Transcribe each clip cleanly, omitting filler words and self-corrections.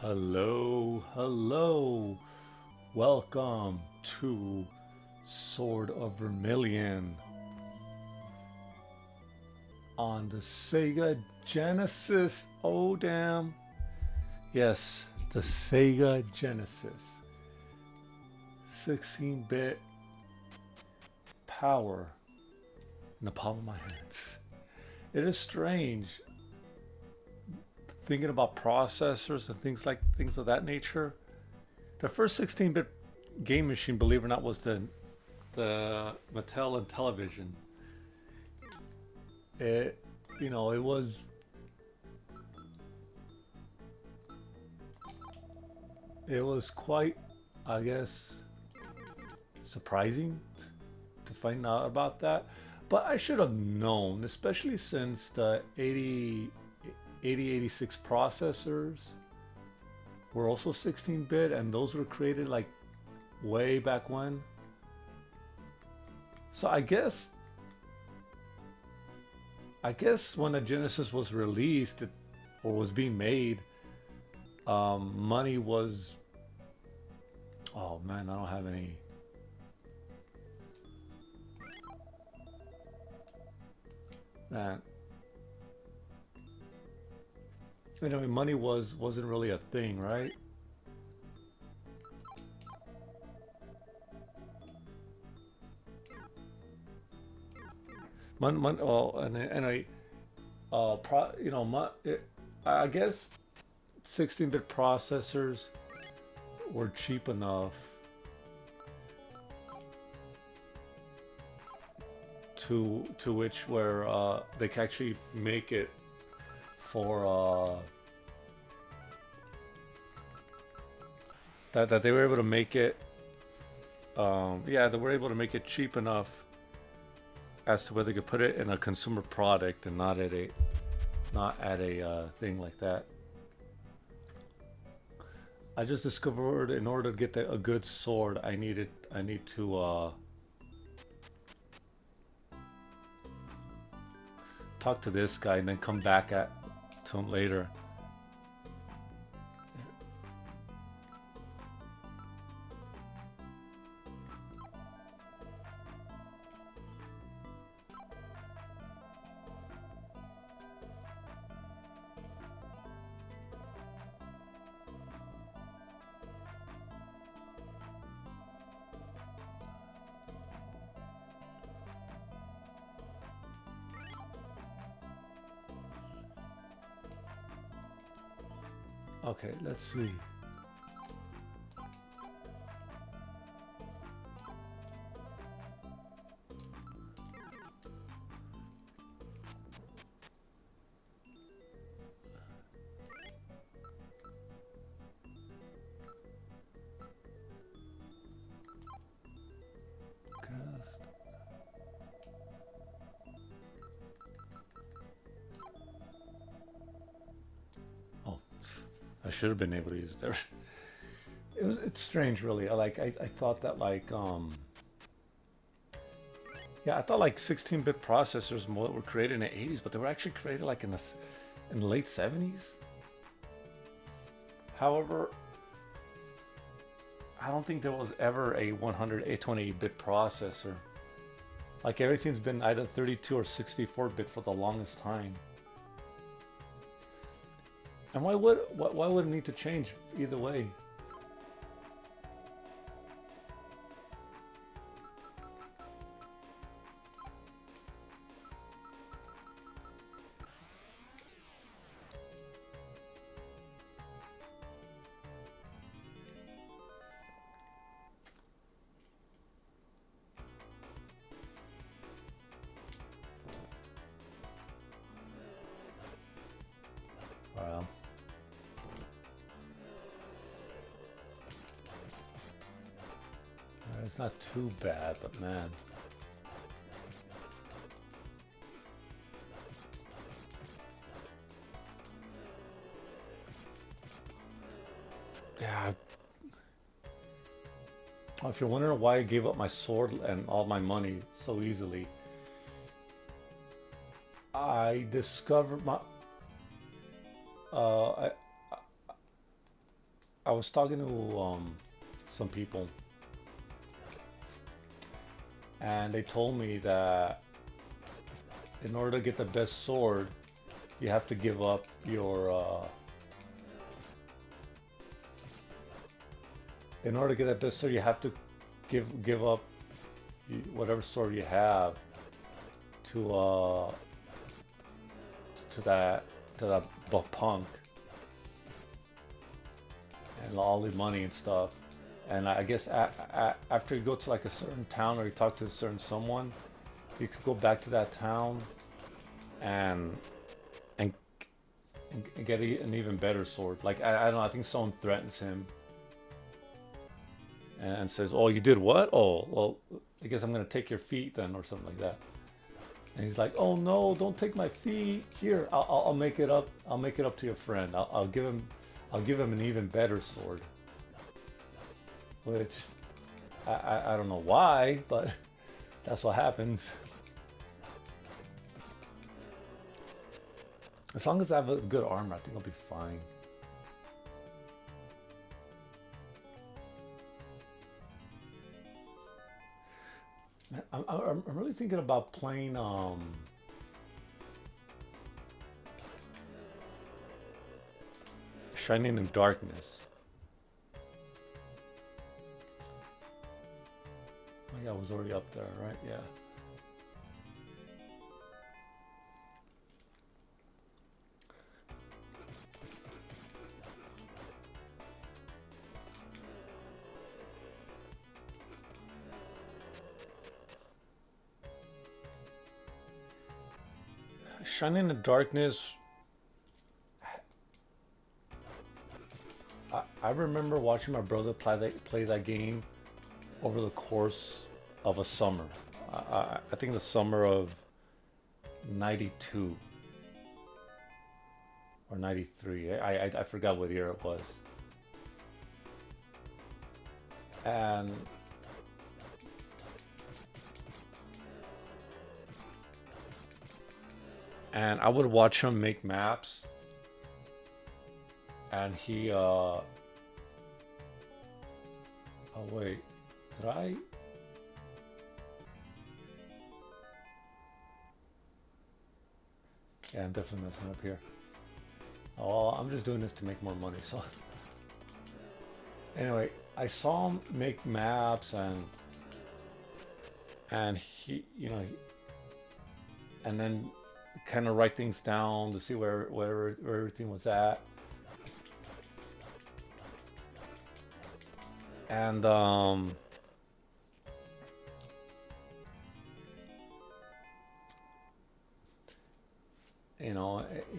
Hello, hello. Welcome to Sword of Vermilion on the Sega Genesis. Oh, damn. Yes, the Sega Genesis. 16-bit power in the palm of my hands. It is strange thinking about processors and things of that nature. The first 16-bit game machine, believe it or not, was the Mattel and television. It it was quite, I guess, surprising to find out about that. But I should have known, especially since the 8086 processors were also 16-bit, and those were created like way back when. So I guess when the Genesis was released or was being made, money was. Oh man, I don't have any. Man, money wasn't really a thing, right? Oh, and I, I guess 16-bit processors were cheap enough to which where they can actually make it for that they were able to make it. Yeah, they were able to make it cheap enough as to where they could put it in a consumer product and not at a thing like that. I just discovered in order to get a good sword, I need to talk to this guy and then come back to him later. Okay, let's see. Cast. Oh, I should have been able to use it there. It's strange, really. I thought that yeah, I thought like 16-bit processors were created in the 80s, but they were actually created like in the late 70s. However, I don't think there was ever a 128-bit processor. Like everything's been either 32 or 64-bit for the longest time. And why would it need to change either way? Well, it's not too bad, but man. Yeah. If you're wondering why I gave up my sword and all my money so easily, I discovered my I I was talking to some people, and they told me that in order to get the best sword, you have to give up your. In order to get that best sword, you have to give up whatever sword you have to that punk and all the money and stuff. And I guess after you go to like a certain town or you talk to a certain someone, you could go back to that town and and, and get an even better sword. Like I don't know. I think someone threatens him and says, "Oh, you did what? Oh, well, I guess I'm gonna take your feet then, or something like that." And he's like, "Oh no, don't take my feet. Here, I'll make it up. I'll make it up to your friend. I'll give him an even better sword." Which I don't know why, but that's what happens. As long as I have a good armor, I think I'll be fine. Man, I'm really thinking about playing Shining in Darkness. Oh yeah, I was already up there, right? Yeah. Shining in the Darkness. I remember watching my brother play that game over the course of a summer. I think the summer of '92 or '93. I forgot what year it was. And I would watch him make maps, and he oh wait, did I? Yeah, I'm definitely messing up here. Oh, I'm just doing this to make more money. So anyway, I saw him make maps, and he, and then kind of write things down to see where everything was at. And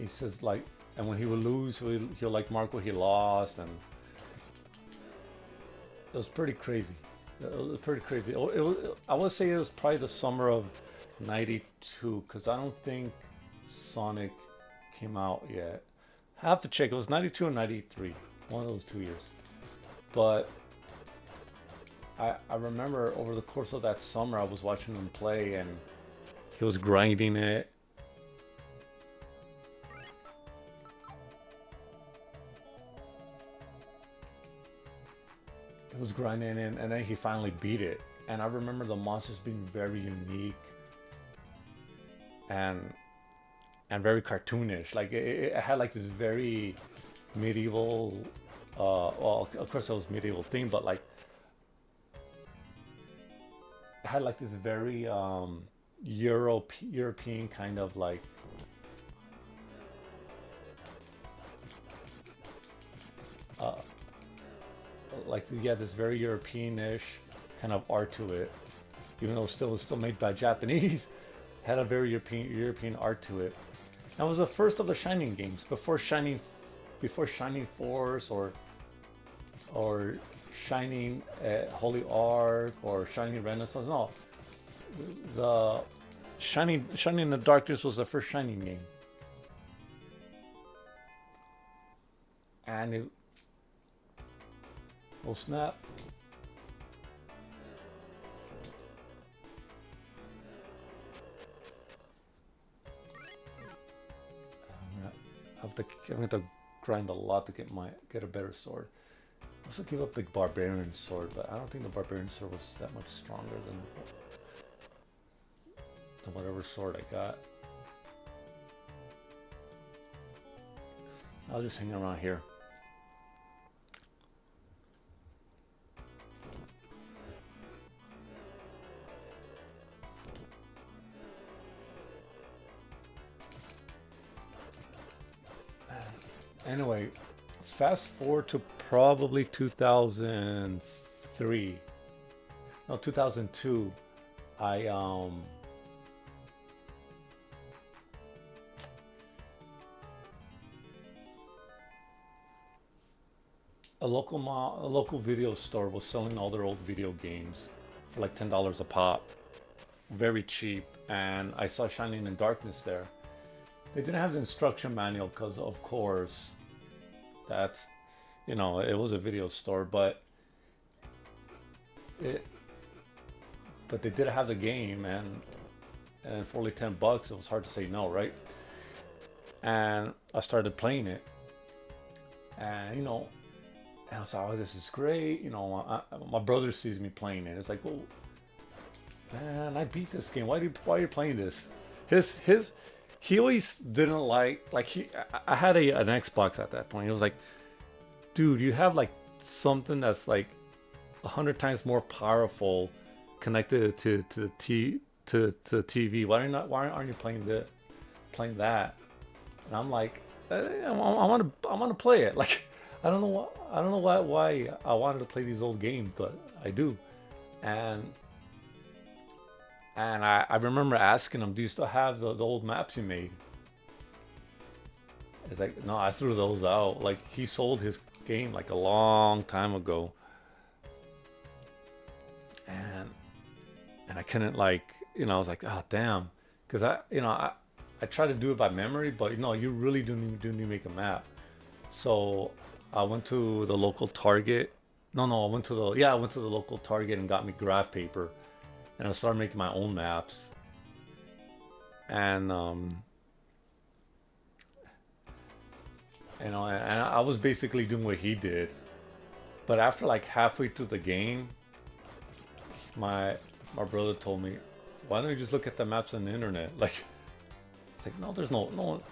he says like, and when he would lose, he'll like mark what he lost, and it was pretty crazy. It was pretty crazy. I would say it was probably the summer of '92, because I don't think Sonic came out yet. I have to check. It was '92 and '93, one of those 2 years. But I remember over the course of that summer, I was watching him play, and he was grinding it. He was grinding it, and then he finally beat it. And I remember the monsters being very unique and very cartoonish. Like it had like this very medieval. Well, of course it was medieval theme, but like it had like this very European kind of uh, yeah, this very European-ish kind of art to it, even though it was still made by Japanese. Had a very European art to it. That was the first of the Shining games before Shining Force or Shining Holy Ark or Shining Renaissance. No, the Shining in the Darkness was the first Shining game, and it. Oh snap! I'm gonna have to grind a lot to get a better sword. Also give up big barbarian sword, but I don't think the barbarian sword was that much stronger than whatever sword I got. I'll just hang around here. Anyway, fast forward to probably 2003. No, 2002. I a local video store was selling all their old video games for like $10 a pop, very cheap. And I saw Shining in Darkness there. They didn't have the instruction manual because, of course, that's, you know, it was a video store, but they did have the game, and for only $10, it was hard to say no, right? And I started playing it, and you know, and I was like, oh, this is great. You know, my brother sees me playing it. It's like, well, man, I beat this game. Why are you playing this? He always didn't like I had an Xbox at that point. He was like, dude, you have like something that's like 100 times more powerful connected to TV. Why aren't you playing that? And I'm like, I want to play it. Like, I don't know why I wanted to play these old games, but I do. And I remember asking him, do you still have the old maps you made? It's like, no, I threw those out. Like, he sold his game like a long time ago. And I couldn't, like, you know, I was like, oh, damn. Because I try to do it by memory, but, you know, you really do need to make a map. So I went to the local Target. I went to the local Target and got me graph paper. And I started making my own maps. And you know, and I was basically doing what he did. But after like halfway through the game, my brother told me, why don't you just look at the maps on the internet? Like, it's like, no, there's no one.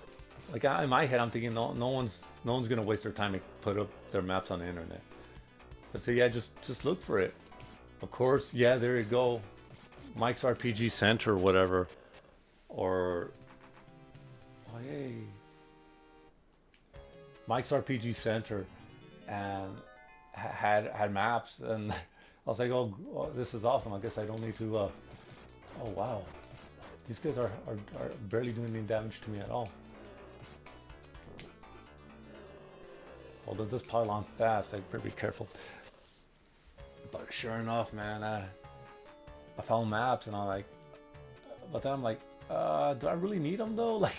Like, in my head, I'm thinking, no one's gonna waste their time to put up their maps on the internet. I said, yeah, just look for it. Of course, yeah, there you go. Mike's RPG Center or whatever, or Mike's RPG Center, and had maps, and I was like, oh, this is awesome. I guess I don't need to. Oh wow, these guys are barely doing any damage to me at all. Although this pile on fast, I better be careful. But sure enough, man, I found maps, and I'm like, but then I'm like, do I really need them though? Like,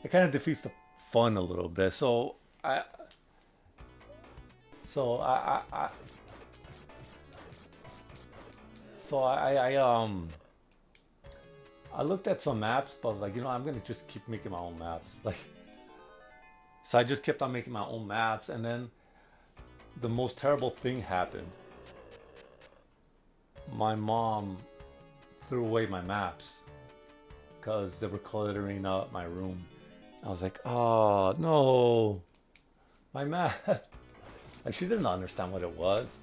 it kind of defeats the fun a little bit. So I looked at some maps, but I was like, you know, I'm gonna just keep making my own maps. Like, so I just kept on making my own maps, and then the most terrible thing happened. My mom threw away my maps because they were cluttering up my room. I was like, oh no, my map. And she didn't understand what it was.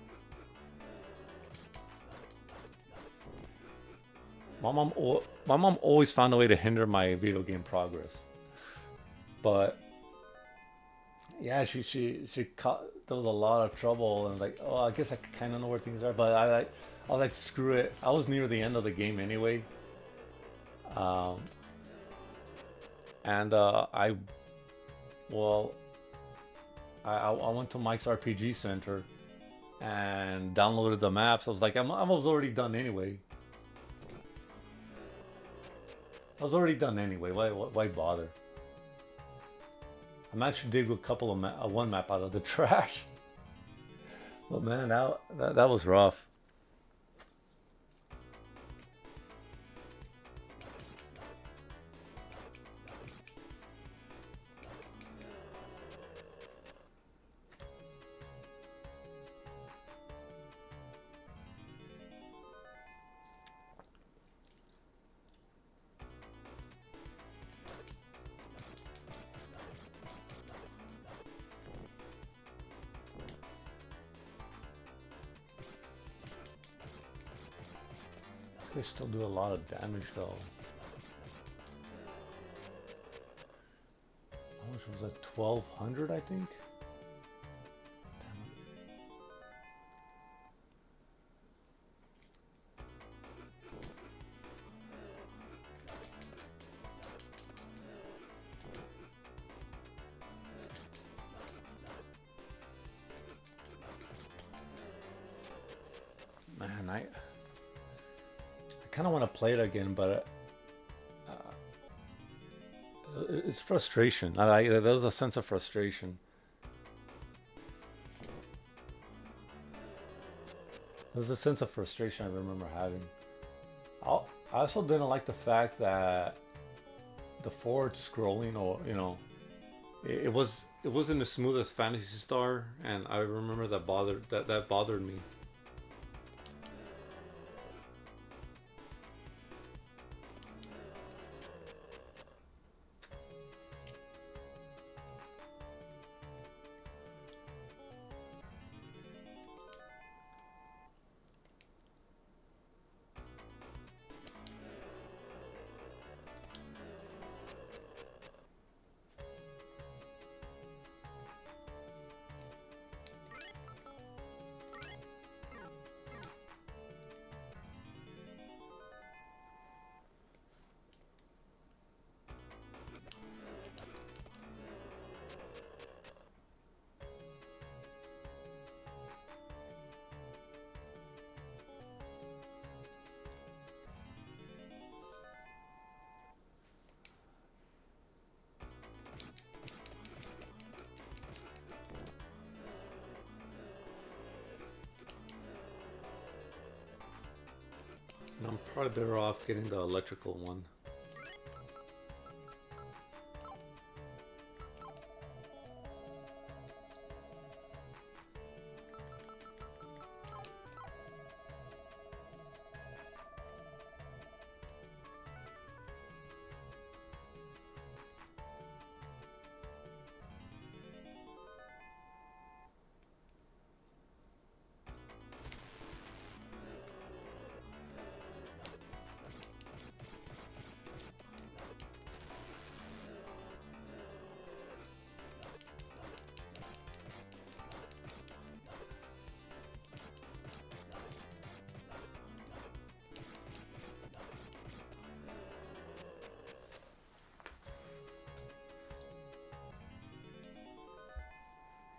My mom always found a way to hinder my video game progress. But yeah, she there was a lot of trouble, and like, oh, I guess I kind of know where things are, but I was like, screw it. I was near the end of the game anyway. And I went to Mike's RPG Center and downloaded the maps. I was like, I was already done anyway. Why bother? I managed to dig a couple of one map out of the trash. But man, that was rough. They still do a lot of damage though. How much was that? 1200, I think? Man, I kind of want to play it again, but it's frustration. There's a sense of frustration. There's a sense of frustration I remember having. I also didn't like the fact that the forward scrolling, or it wasn't as smooth as Fantasy Star, and I remember that bothered me. I'm probably better off getting the electrical one.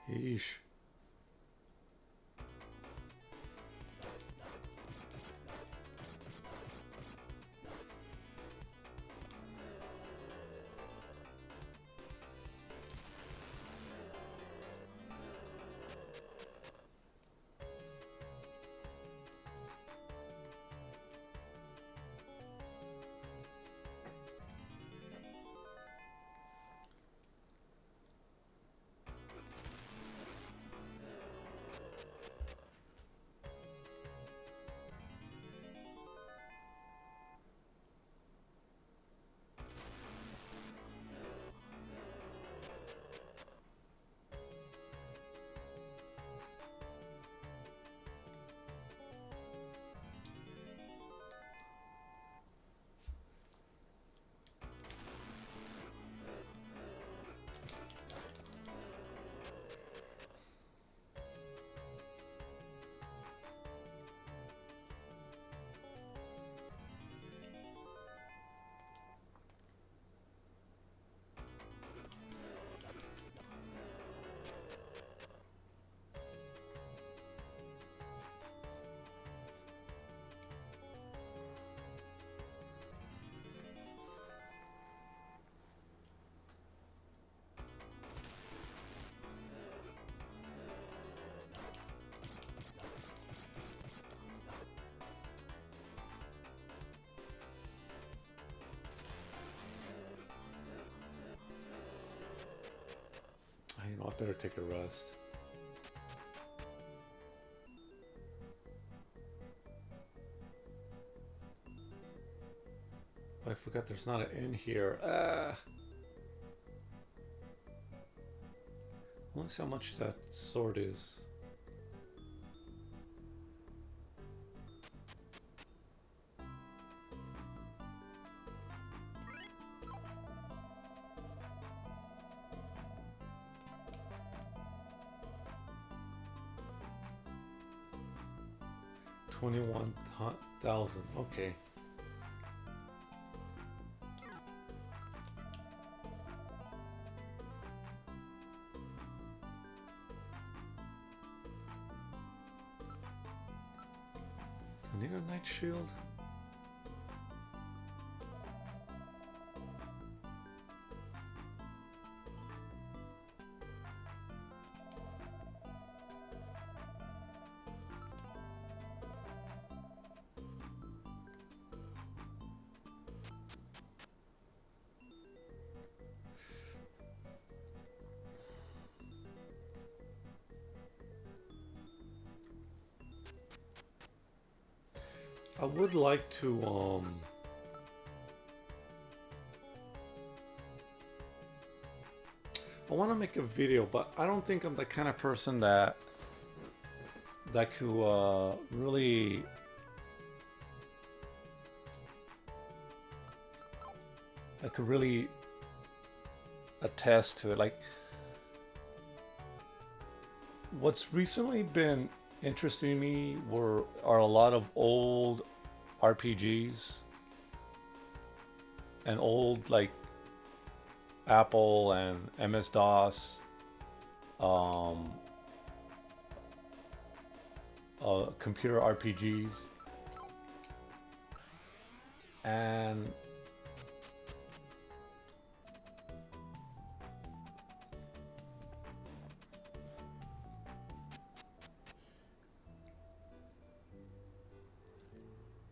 Yeesh. I better take a rest. I forgot there's not an inn here. I want to see how much that sword is. 21,000. Okay. Do I need a night shield? I would like to I want to make a video, but I don't think I'm the kind of person that could really attest to it. Like, what's recently been interesting me are a lot of old RPGs and old, like, Apple and MS-DOS computer RPGs, and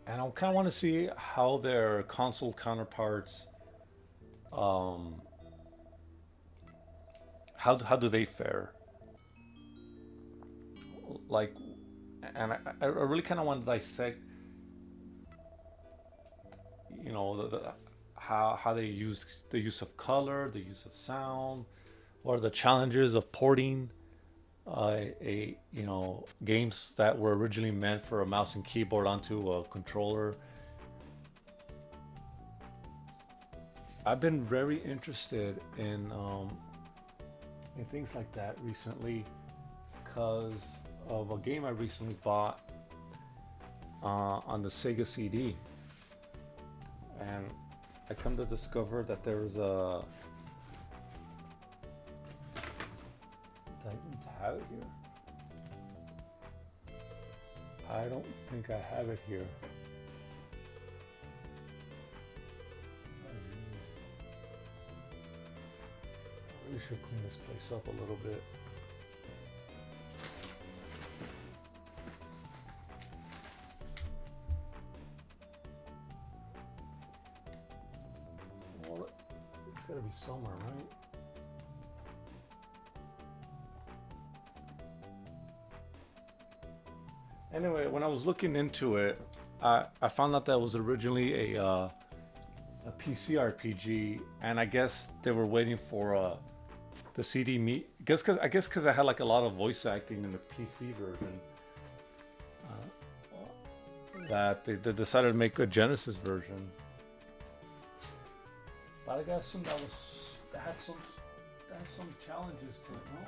I kind of want to see how their console counterparts, how do they fare? Like, and I really kind of want to dissect, you know, how they used the use of color, the use of sound, what are the challenges of porting games that were originally meant for a mouse and keyboard onto a controller. I've been very interested in things like that recently because of a game I recently bought on the Sega CD, and I come to discover that there was a. I don't have it here. I don't think I have it here. I really should clean this place up a little bit. Well, it's gotta be somewhere, right? Anyway, when I was looking into it, I found out that it was originally a PC RPG, and I guess they were waiting for the CD meet. I guess because I had like a lot of voice acting in the PC version, that they decided to make a Genesis version. But I guess that had some challenges to it, no?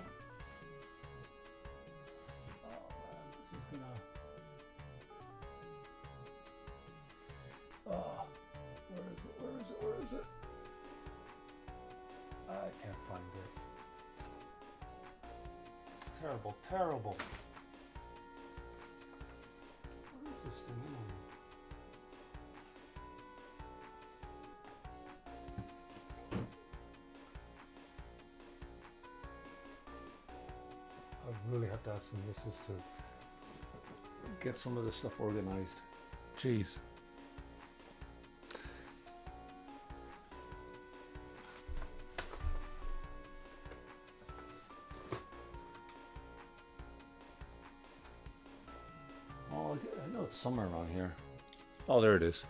Oh man, this is gonna. Where is it? I can't find it. It's terrible. What is this thing anyway? I really have to ask some missus to get some of this stuff organized. Jeez. I know it's somewhere around here. Oh, there it is.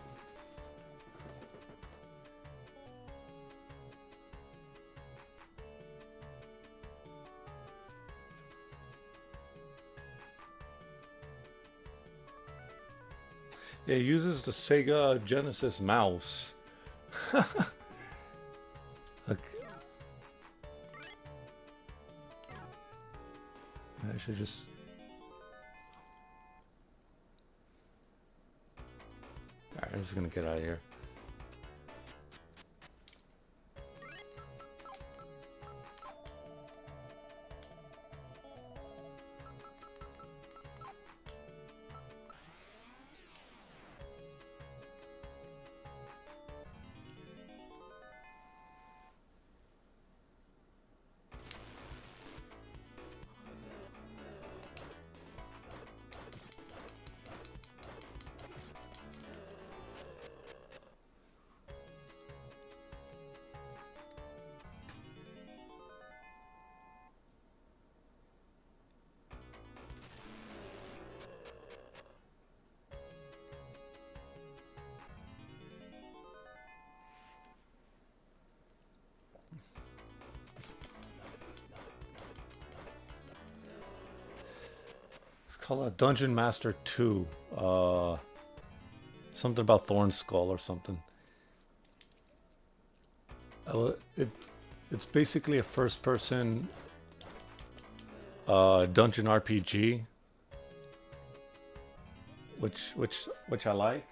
Yeah, it uses the Sega Genesis mouse. Okay. I should just. I'm just gonna get out of here. Call it Dungeon Master 2. Something about Thorn Skull or something. It's basically a first-person dungeon RPG, which I like.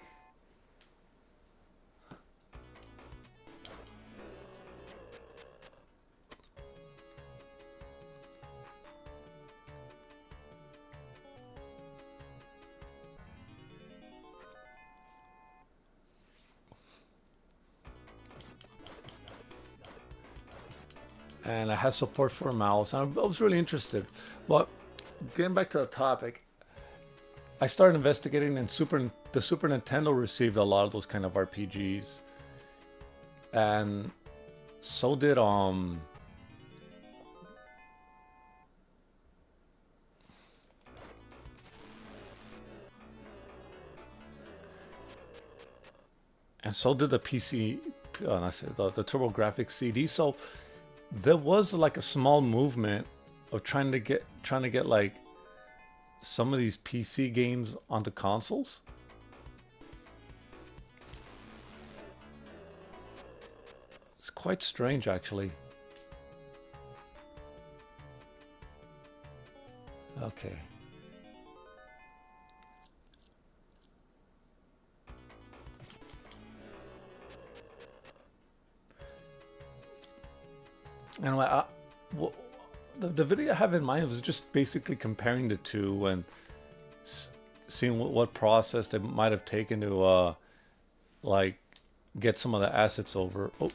And it has support for a mouse. I was really interested. But getting back to the topic, I started investigating, and the Super Nintendo received a lot of those kind of RPGs, and so did the PC, the TurboGrafx CD. So there was like a small movement of trying to get like some of these PC games onto consoles. It's quite strange, actually. Okay. Anyway, the video I have in mind was just basically comparing the two and seeing what process they might have taken to like get some of the assets over. Oh.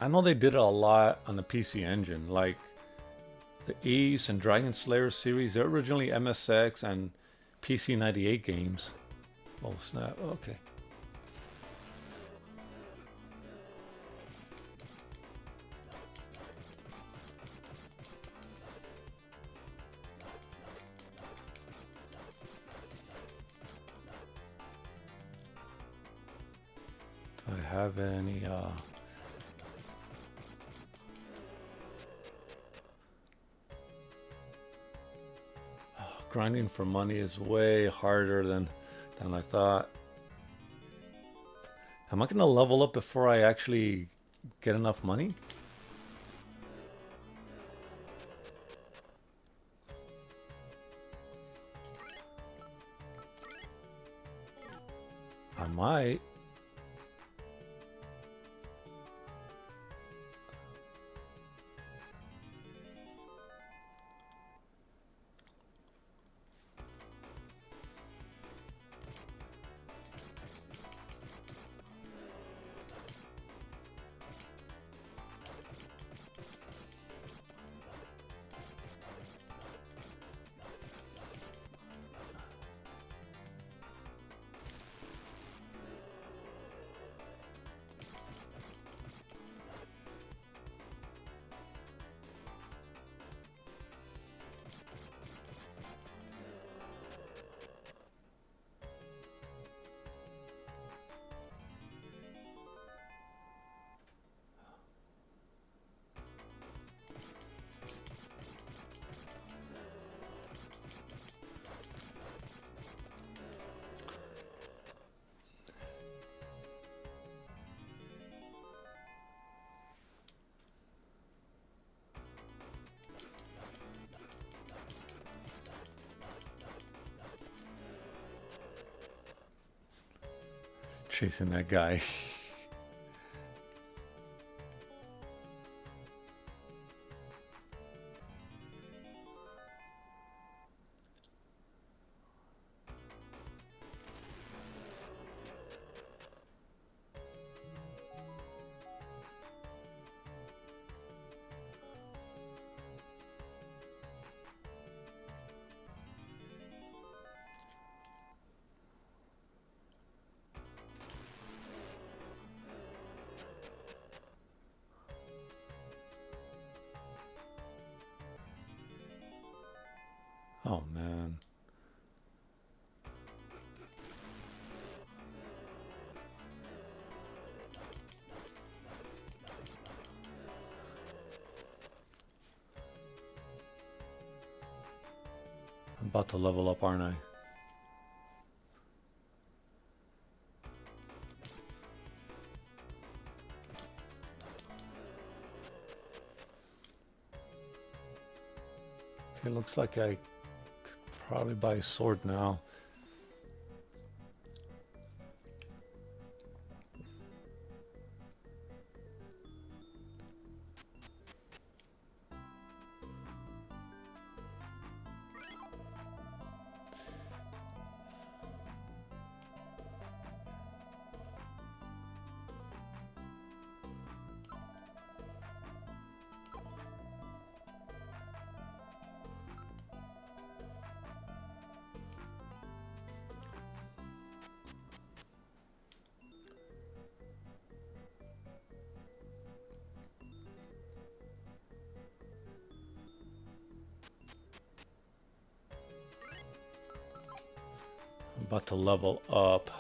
I know they did it a lot on the PC Engine, like the Ace and Dragon Slayer series. They're originally MSX and PC 98 games. Oh snap! Okay. Do I have any? Grinding for money is way harder than I thought. Am I gonna level up before I actually get enough money? I might. chasing that guy. Oh man. I'm about to level up, aren't I? Okay, looks like I could probably buy a sword now. I'm about to level up.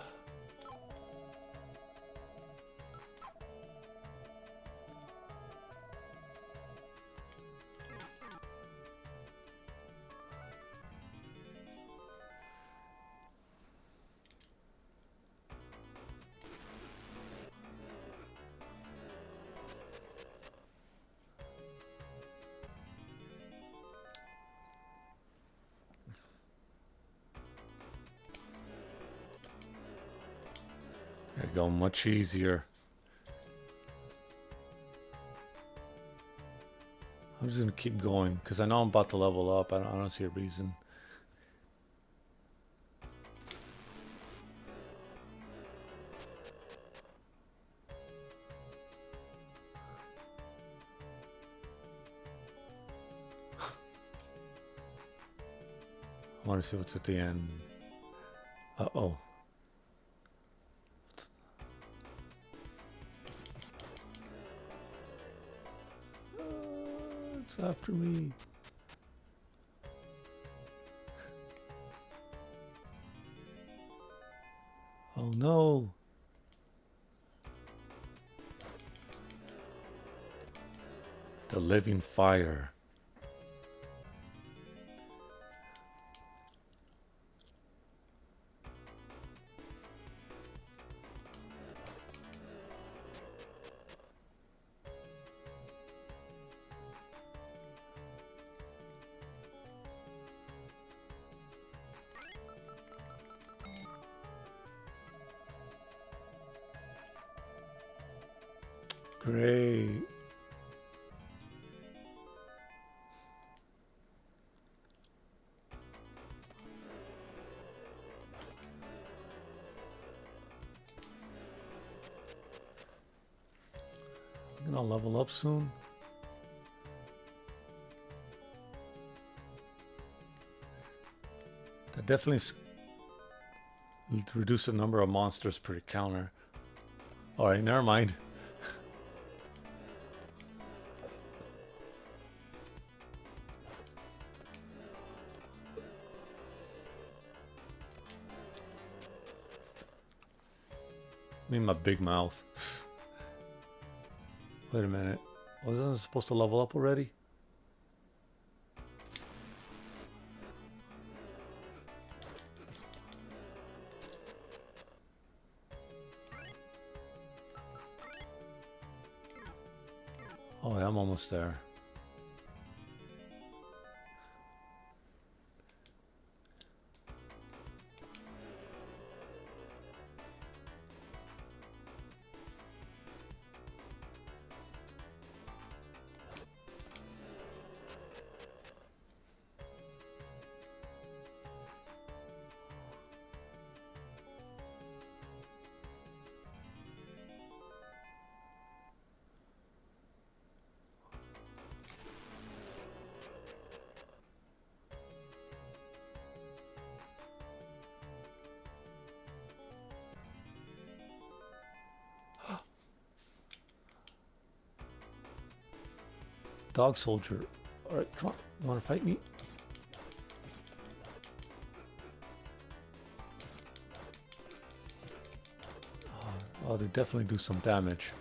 There you go, much easier. I'm just gonna keep going because I know I'm about to level up. I don't see a reason. I want to see what's at the end. Uh-oh. It's after me. Oh no. The living fire. Great. I'm gonna level up soon. That definitely reduce the number of monsters per encounter. Alright, never mind. I mean my big mouth. Wait a minute. Wasn't I supposed to level up already? Oh, yeah, I'm almost there. Dog soldier. Alright, come on. Wanna fight me? Oh, they definitely do some damage.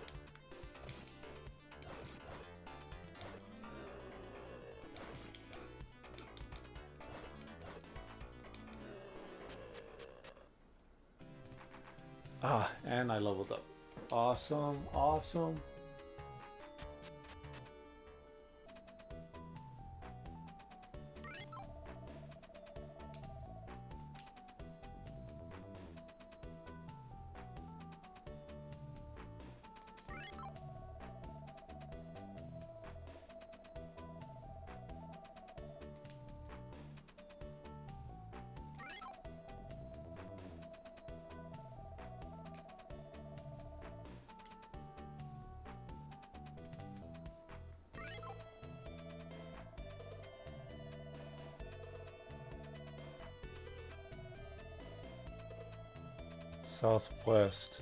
Ah, and I leveled up. Awesome, awesome. Southwest.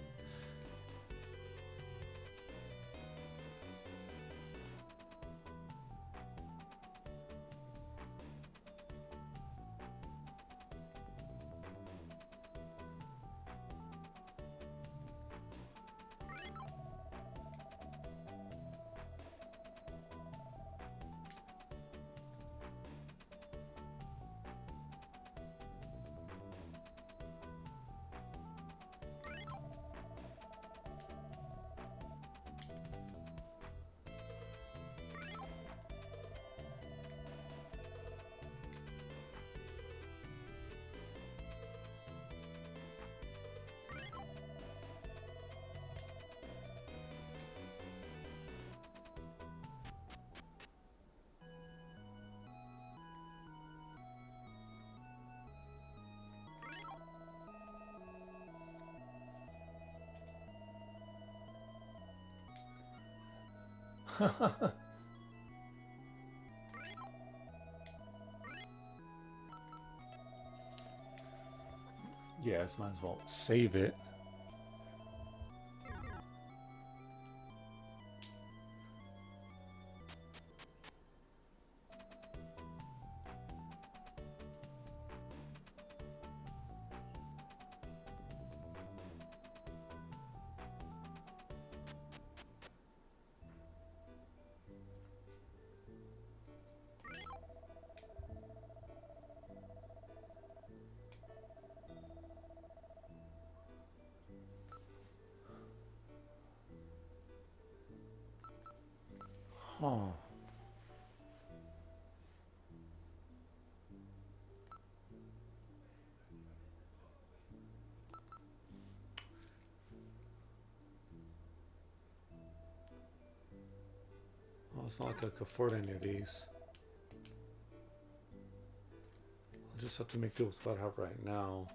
Yes, might as well save it. Huh. Well, it's not like I could afford any of these. I'll just have to make do with what I have right now.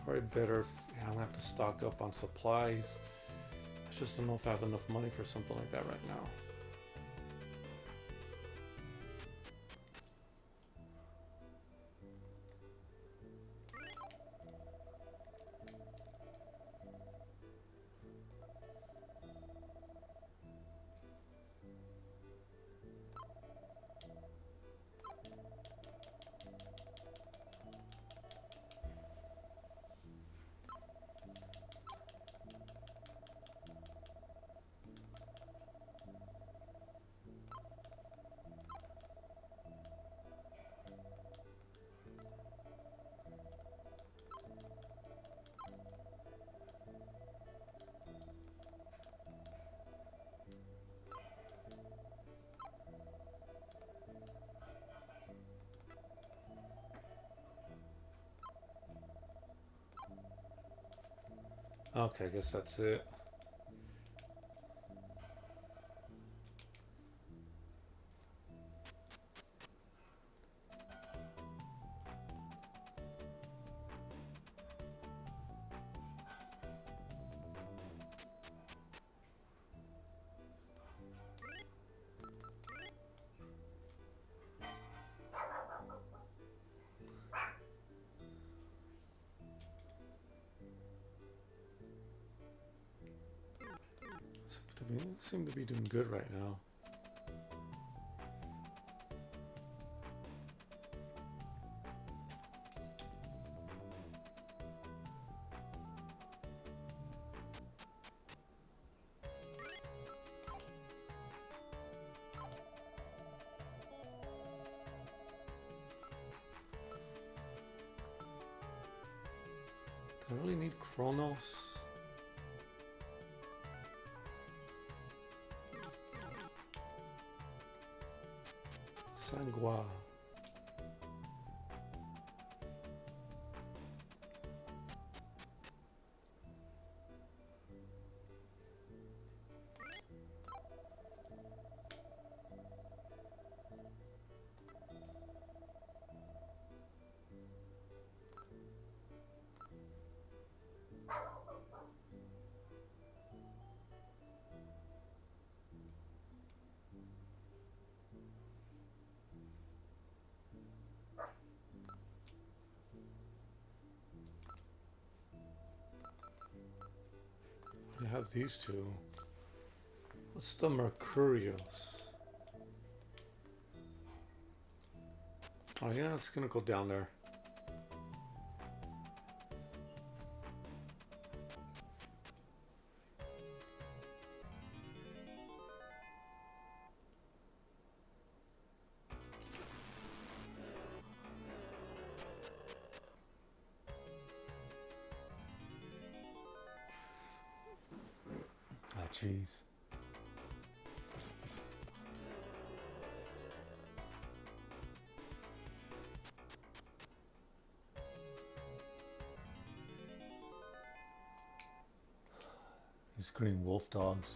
Probably better if I don't have to stock up on supplies. I just don't know if I have enough money for something like that right now. Okay, I guess that's it. seem to be doing good right now. Do I really need Chronos? Sangua. I have these two. What's the Mercurius? Oh yeah, it's gonna go down there. Ah, jeez. These green wolf dogs.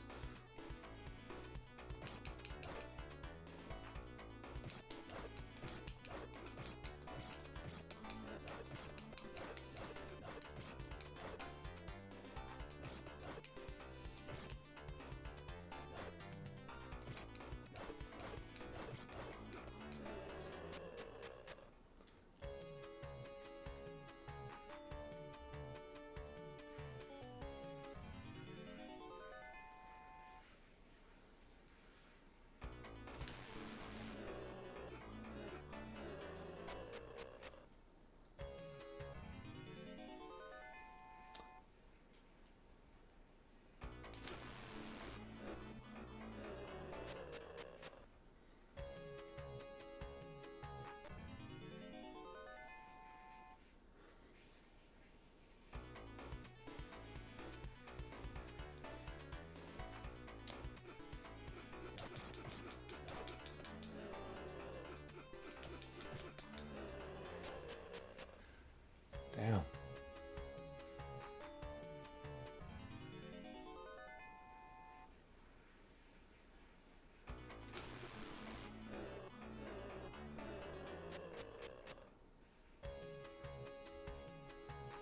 Damn. I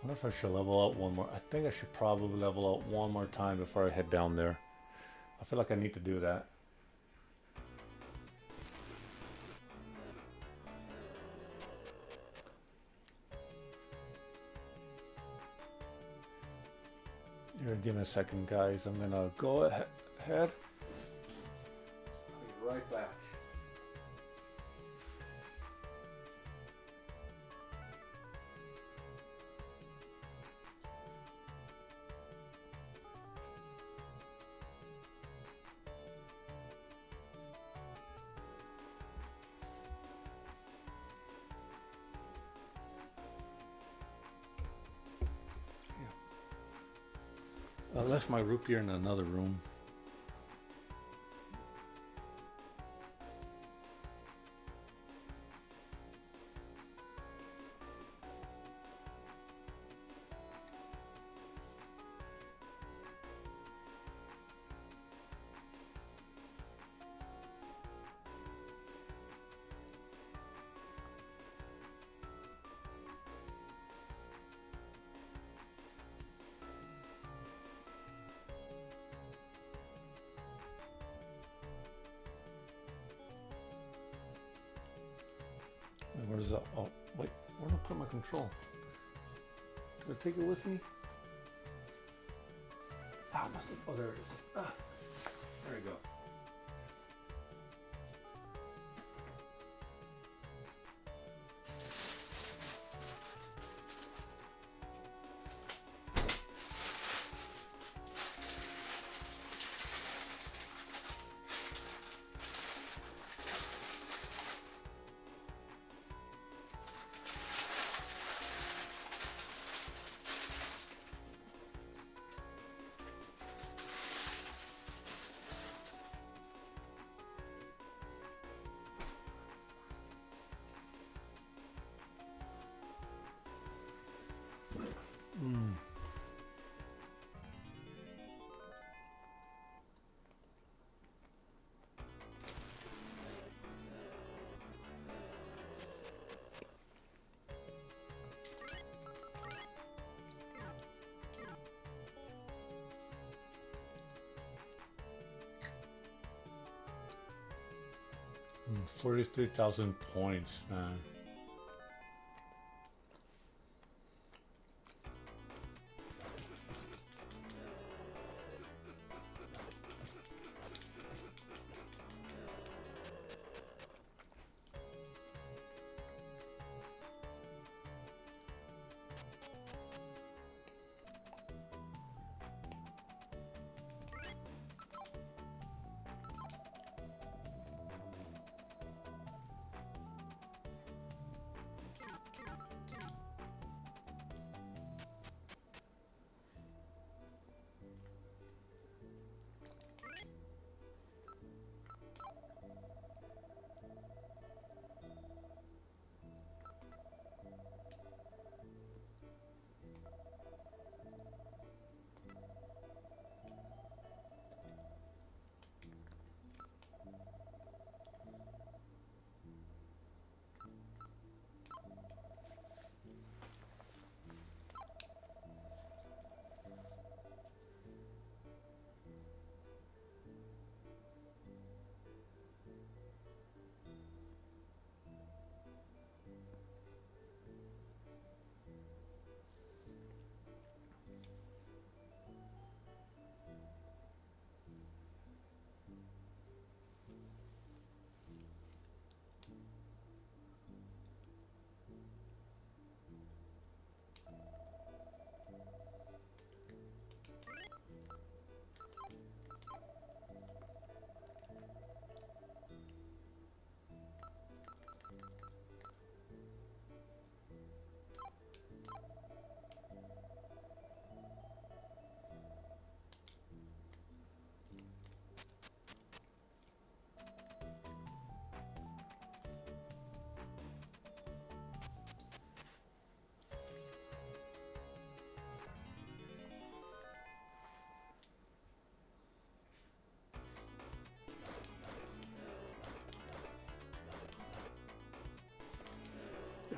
wonder if I should level out one more. I think I should probably level out one more time before I head down there. I feel like I need to do that. Here, give me a second, guys. I'm gonna go ahead. I'll be right back. I left my root beer in another room. Where's that? Oh, wait. Where did I put my control? Did I take it with me? Ah, must have. Oh, there it is. Ah. There you go. Mm. Mm, 43,000 points, man.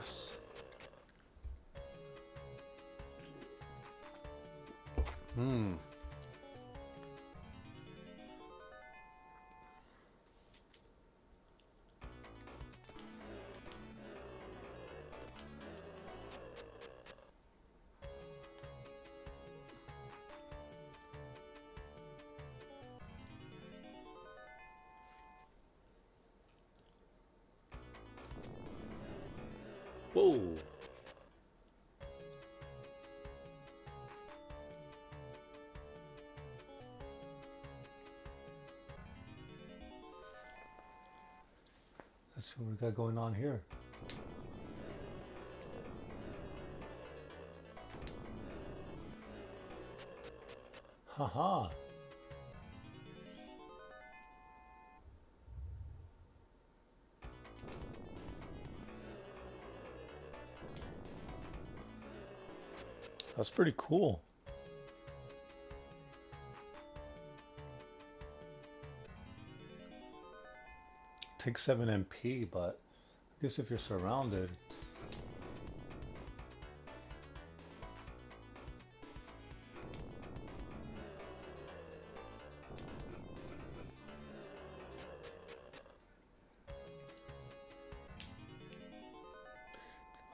Yes. Hmm. Whoa. Let's see what we got going on here. Haha. That's pretty cool. Takes 7 MP, but I guess if you're surrounded.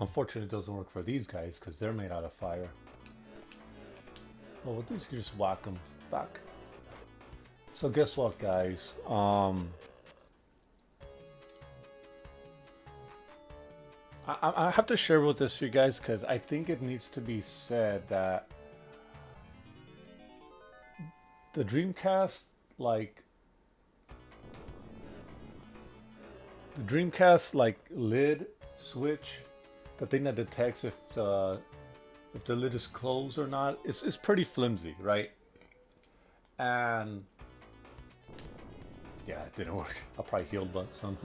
Unfortunately, it doesn't work for these guys because they're made out of fire. Well, with these, you just whack them back. So guess what, guys? I have to share with this, you guys, because I think it needs to be said that the Dreamcast, like the Dreamcast, like lid switch, the thing that detects if the lid is closed or not, it's pretty flimsy, right? And yeah, it didn't work. I'll probably heal bug some.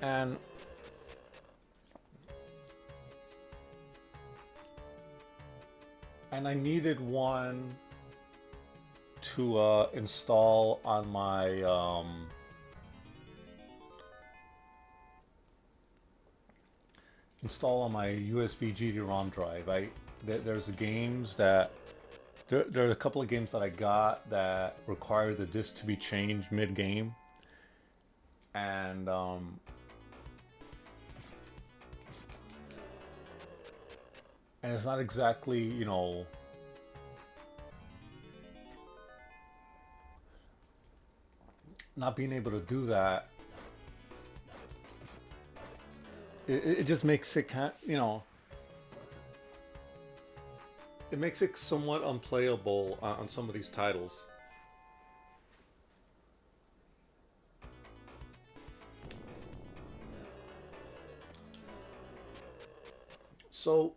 and and I needed one to install on my USB GD-ROM drive. There's games that there are a couple of games that I got that require the disc to be changed mid-game, and it's not exactly, not being able to do that. It just makes it it makes it somewhat unplayable on some of these titles. So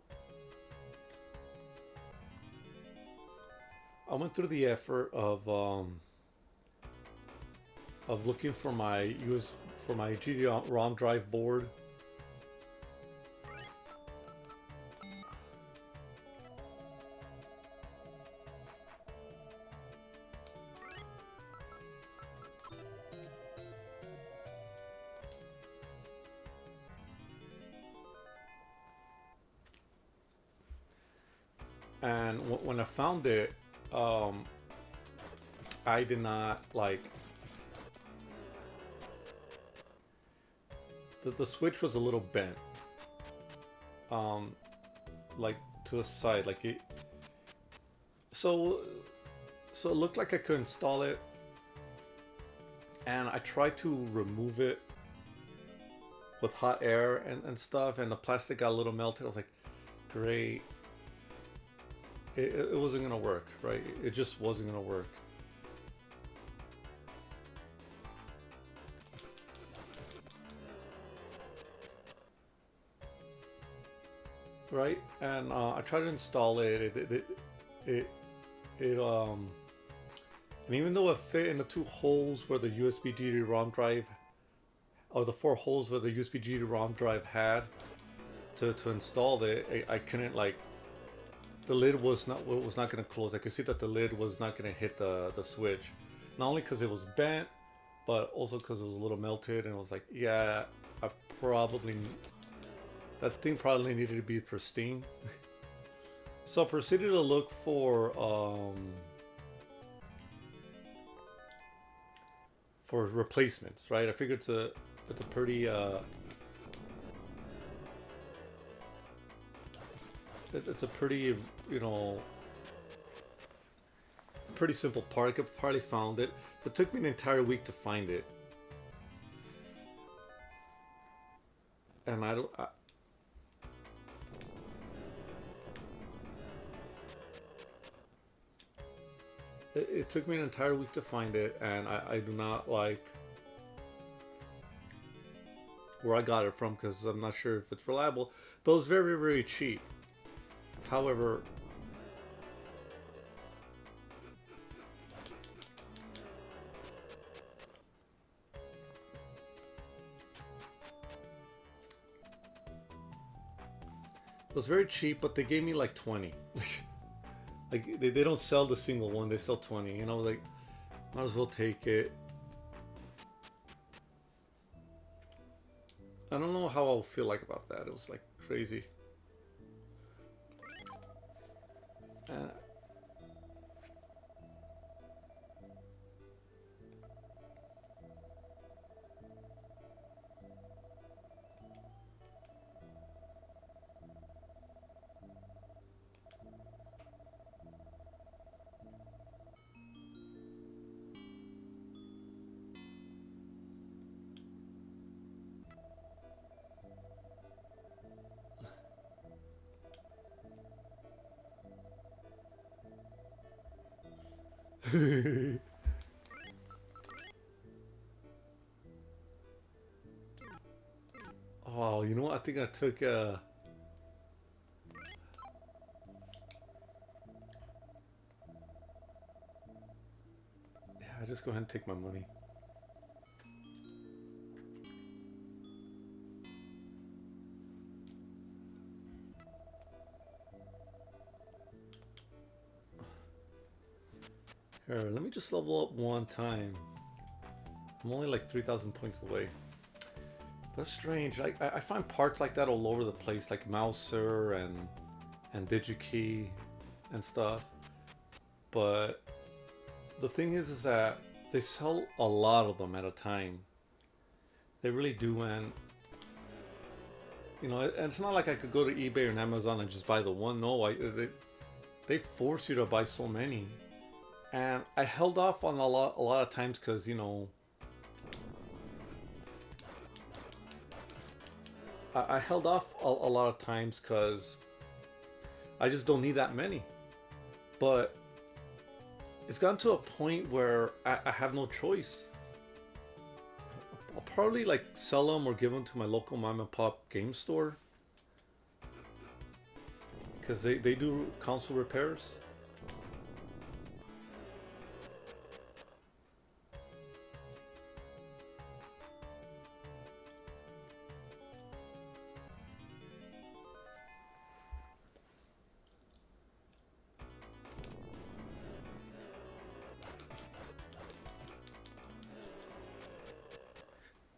I went through the effort of looking for my GD-ROM drive board. And when I found it, I did not like the switch was a little bent, like to the side, like it. So it looked like I could install it, and I tried to remove it with hot air and stuff, and the plastic got a little melted. I was like, great. It wasn't gonna work, right? It just wasn't gonna work. Right, and I tried to install it. And even though it fit in the two holes where the USB GD-ROM drive, or the four holes where the USB GD-ROM drive had to install it, I couldn't, like, the lid was not going to close. I could see that the lid was not going to hit the switch, not only because it was bent, but also because it was a little melted. And it was like, yeah, I probably that thing probably needed to be pristine. So I proceeded to look for replacements, right? I figured it's a pretty it's a pretty, pretty simple part. I could probably found it. It took me an entire week to find it, and it took me an entire week to find it, and I do not like where I got it from, because I'm not sure if it's reliable, but it was very, very cheap. However, it was very cheap, but they gave me like 20. Like they don't sell the single one, they sell 20. And I was like, might as well take it. I don't know how I'll feel like about that. It was like crazy. Oh, you know what? I think I took yeah, I just go ahead and take my money. Here, let me just level up one time. I'm only like 3,000 points away. That's strange. I find parts like that all over the place, like Mouser and Digikey and stuff. But the thing is that they sell a lot of them at a time. They really do, and you know, and it's not like I could go to eBay or Amazon and just buy the one. No, they force you to buy so many, and I held off on a lot of times because you know. I held off a lot of times because I just don't need that many. But it's gotten to a point where I have no choice. I'll probably like sell them or give them to my local mom and pop game store because they do console repairs.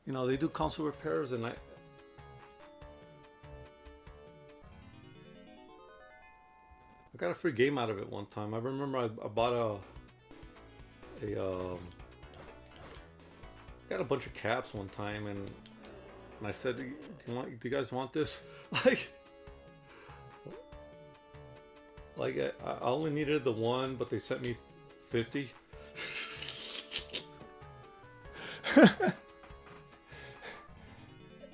You know, they do console repairs, and I got a free game out of it one time. I remember I bought got a bunch of caps one time, and I said, do you guys want this? like I only needed the one, but they sent me 50.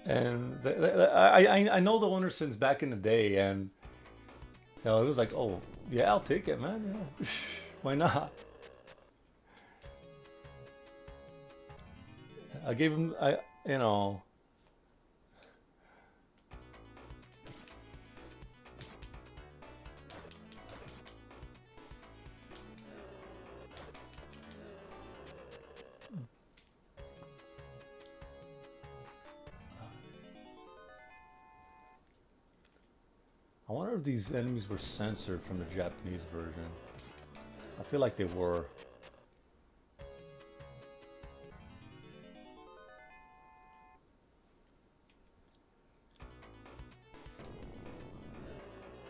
And I know the owner since back in the day, and you know, it was like, oh yeah, I'll take it, man. Yeah. Why not? I gave him, you know. I wonder if these enemies were censored from the Japanese version. I feel like they were.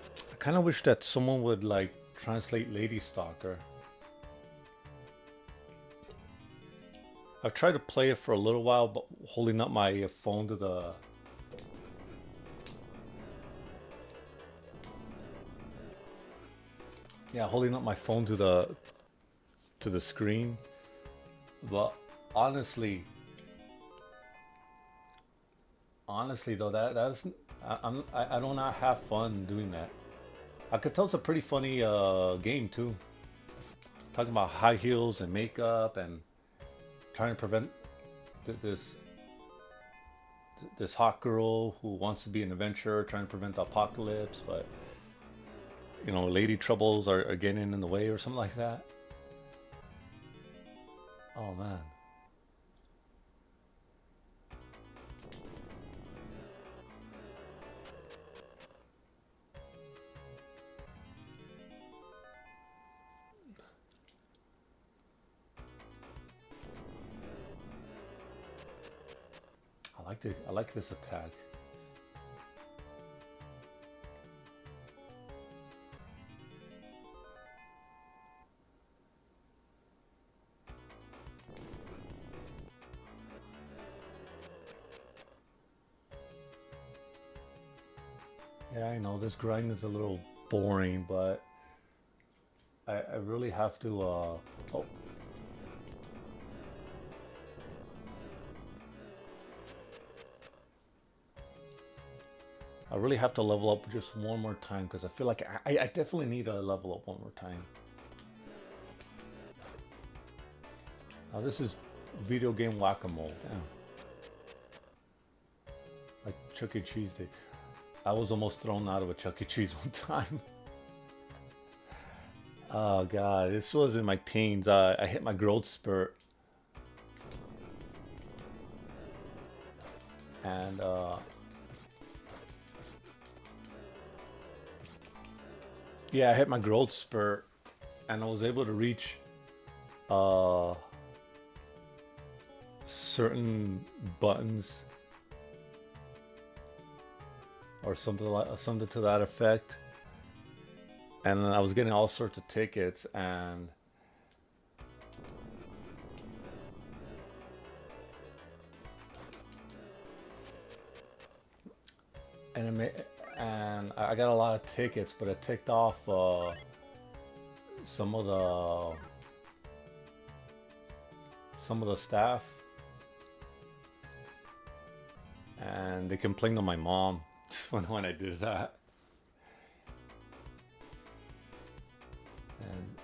I kind of wish that someone would like translate Lady Stalker. I've tried to play it for a little while, but holding up my phone to the holding up my phone to the screen. But honestly though, that's I do not have fun doing that. I could tell it's a pretty funny game too. Talking about high heels and makeup and trying to prevent this hot girl who wants to be an adventurer, trying to prevent the apocalypse, but you know, lady troubles are getting in the way or something like that. Oh man. I like this attack. Yeah, I know this grind is a little boring, but I really have to oh, I really have to level up just one more time because I feel like I definitely need to level up one more time. This is video game whack-a-mole. Yeah. Like Chuck E. Cheese did. I was almost thrown out of a Chuck E. Cheese one time. Oh god, this was in my teens. I hit my growth spurt, and yeah, I hit my growth spurt, and I was able to reach uh, certain buttons or something to that effect. And I was getting all sorts of tickets, and I got a lot of tickets, but it ticked off some of the staff, and they complained to my mom when I did that. And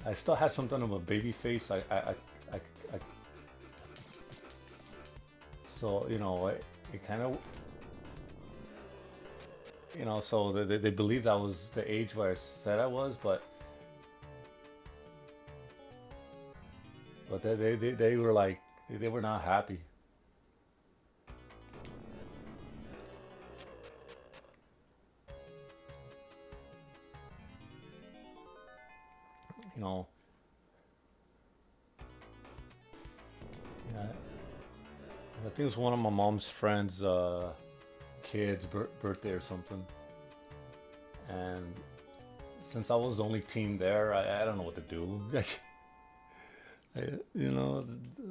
I still had something of a baby face. So it kind of, so they believed that was the age where I said I was, but they were like, they were not happy. Yeah, I think it was one of my mom's friends' kids' birthday or something. And since I was the only teen there, I don't know what to do. I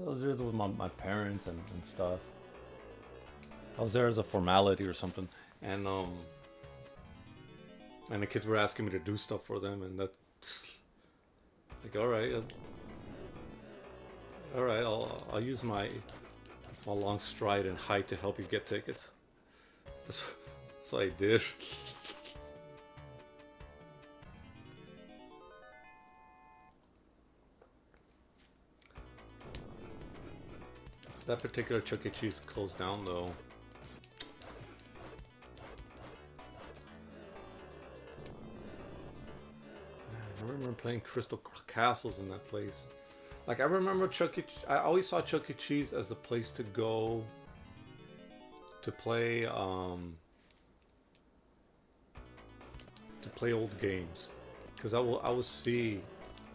was there with my parents and stuff. I was there as a formality or something. And the kids were asking me to do stuff for them, and that's like, all right, I'll use my long stride and height to help you get tickets. That's what I did. That particular Chuck E. Cheese closed down though. I remember playing Crystal Castles in that place. Like, I remember I always saw Chuck E. Cheese as the place to go to play old games, because I will see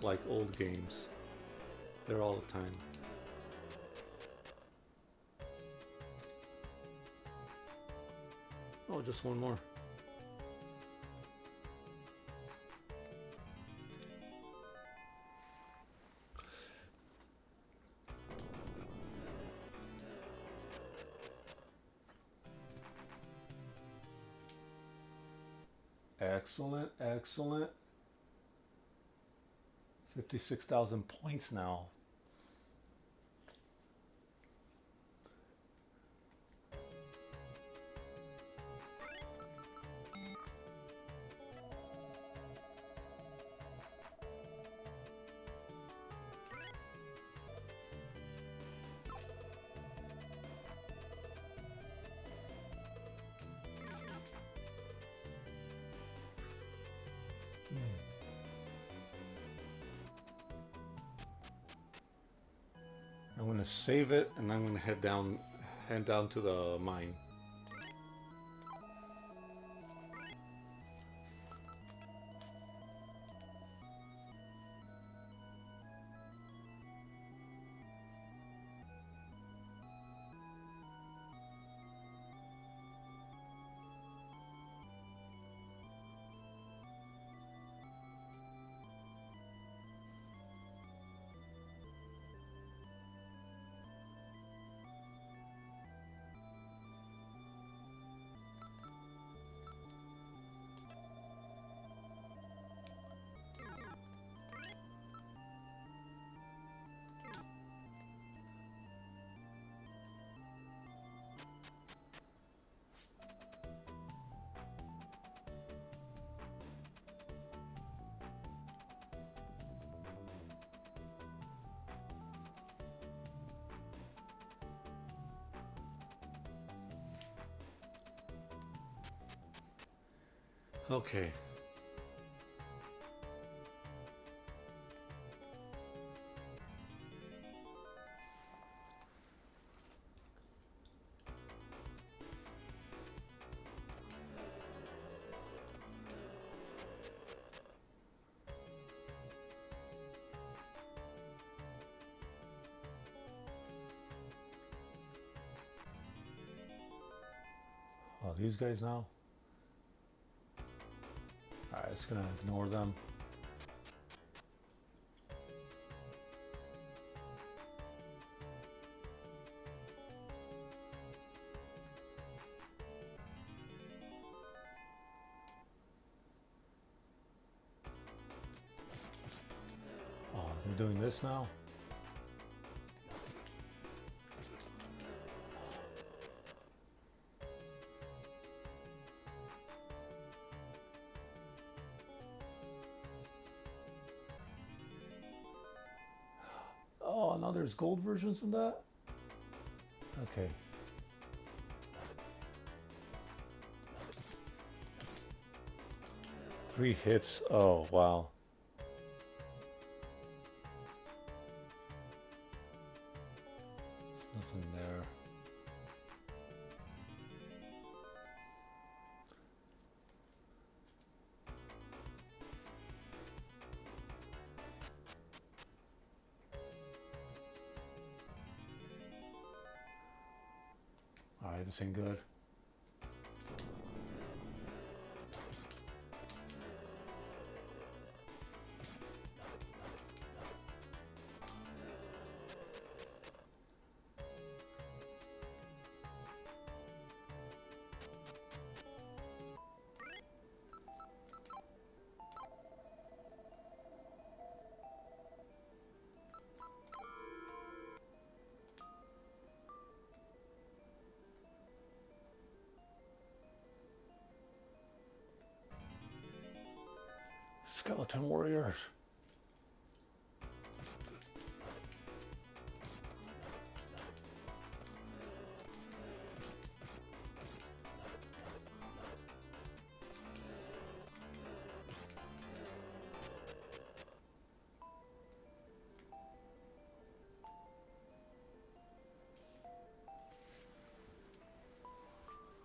like old games there all the time. Oh, just one more. Excellent, excellent. 56,000 points now. I'm gonna save it, and I'm gonna head down to the mine. Okay. Oh, these guys now? Alright, just gonna ignore them. Oh, they're doing this now? Oh, now there's gold versions of that? Okay. Three hits. Oh, wow. Nothing there. Alright, this ain't good. Skeleton warriors.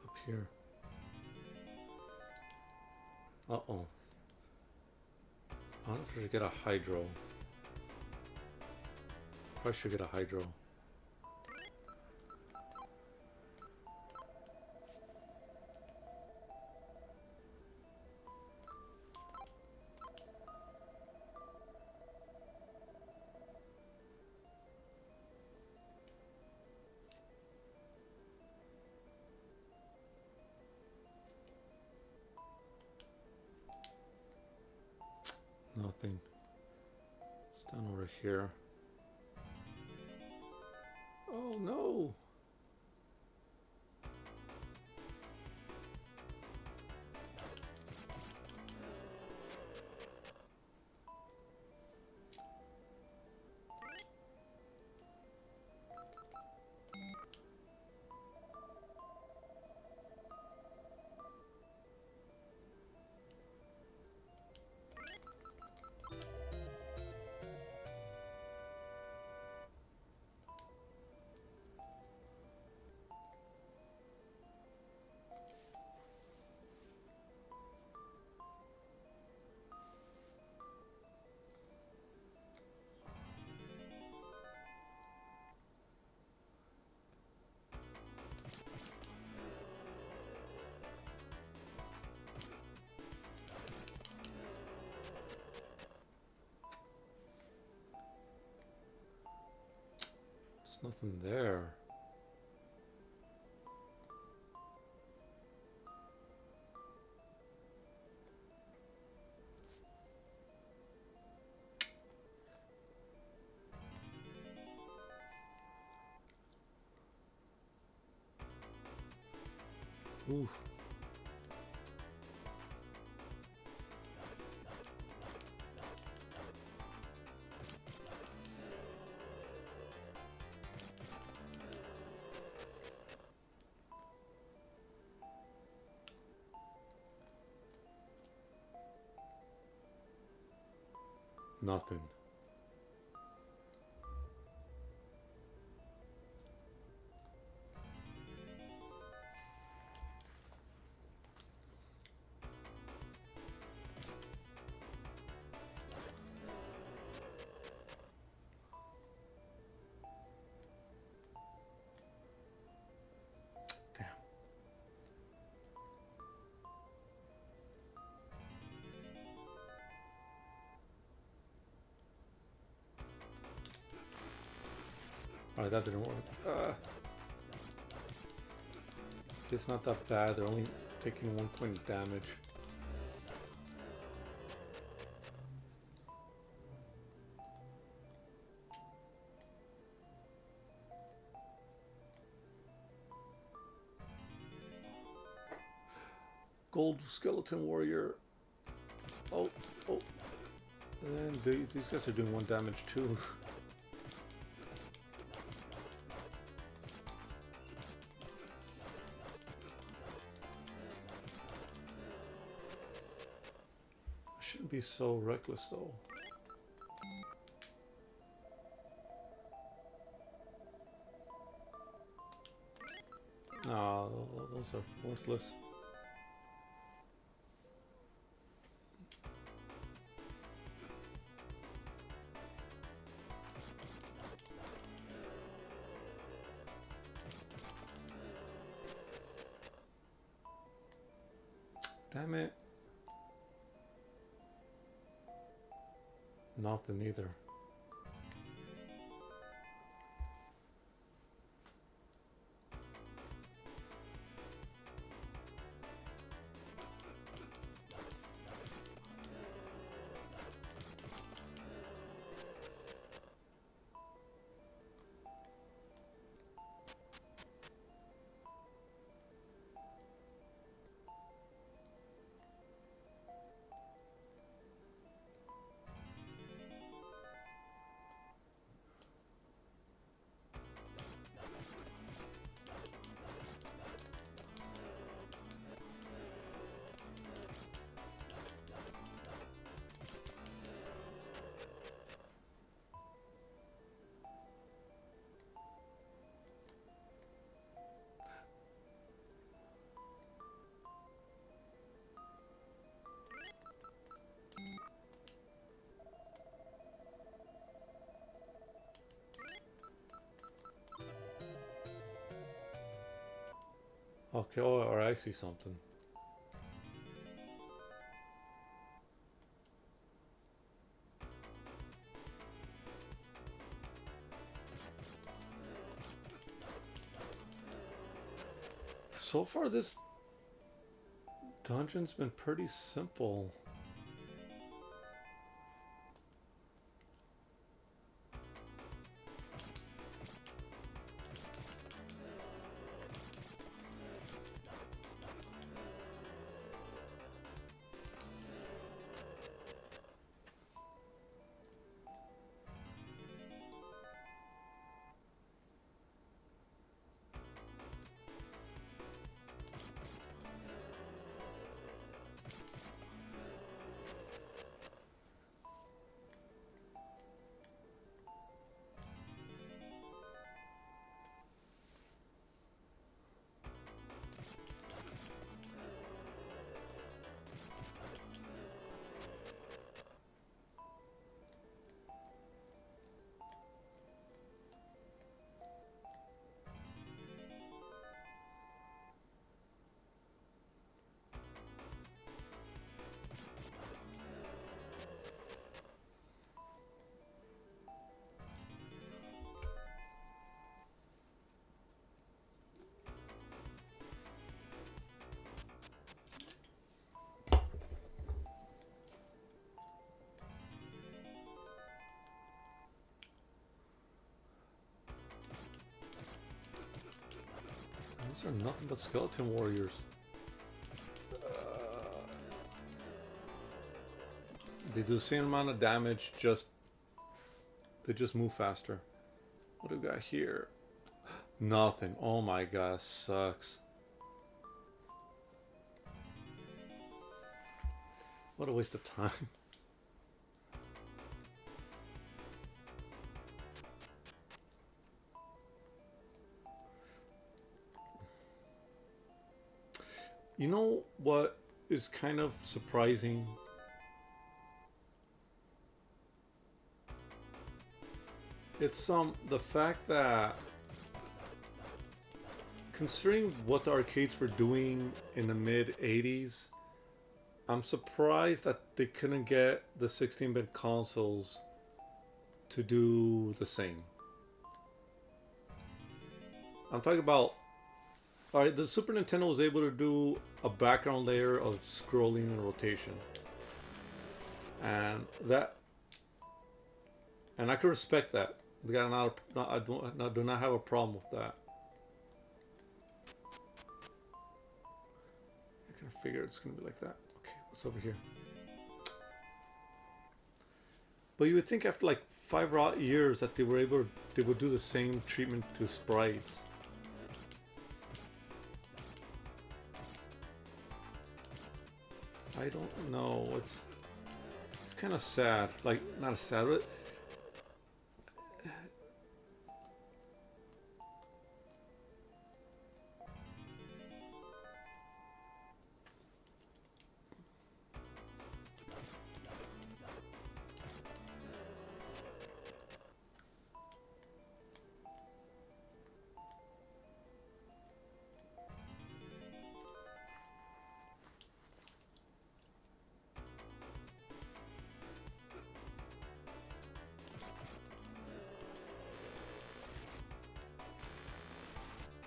Up here. Uh-oh. I don't know if I should get a hydro. Probably should get a hydro. Nothing. It's down over here. Oh no! There's nothing there. Ooh. Nothing. Damn. Alright, that didn't work. It's not that bad. They're only taking 1 point of damage. Gold skeleton warrior. Oh, oh. And these guys are doing 1 damage too. I shouldn't be so reckless though. No, those are worthless. Damn it. Nothing either. Okay, oh, or I see something. So far, this dungeon's been pretty simple. These are nothing but skeleton warriors. They do the same amount of damage, they just move faster. What do we got here? Nothing. Oh my god, sucks. What a waste of time. You know what is kind of surprising? It's the fact that considering what the arcades were doing in the mid 80s, I'm surprised that they couldn't get the 16-bit consoles to do the same. I'm talking about, alright, the Super Nintendo was able to do a background layer of scrolling and rotation. And that, and I can respect that. I do not have a problem with that. I kind of figure it's going to be like that. Okay, what's over here? But you would think after like 5 years that they would do the same treatment to sprites. I don't know. It's kind of sad. Like, not sad, but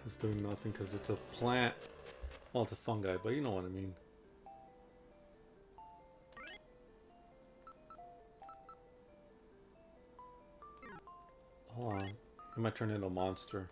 it's doing nothing because it's a plant. Well, it's a fungi, but you know what I mean. Hold on. He might turn into a monster.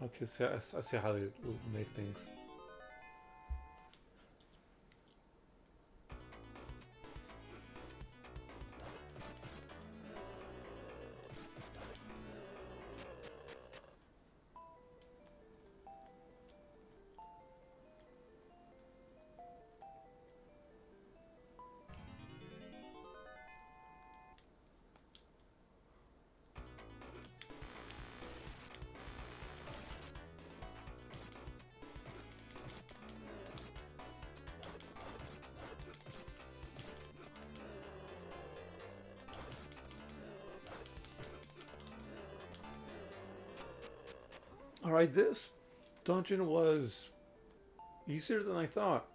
Okay, so I see how they make things. Alright, this dungeon was easier than I thought.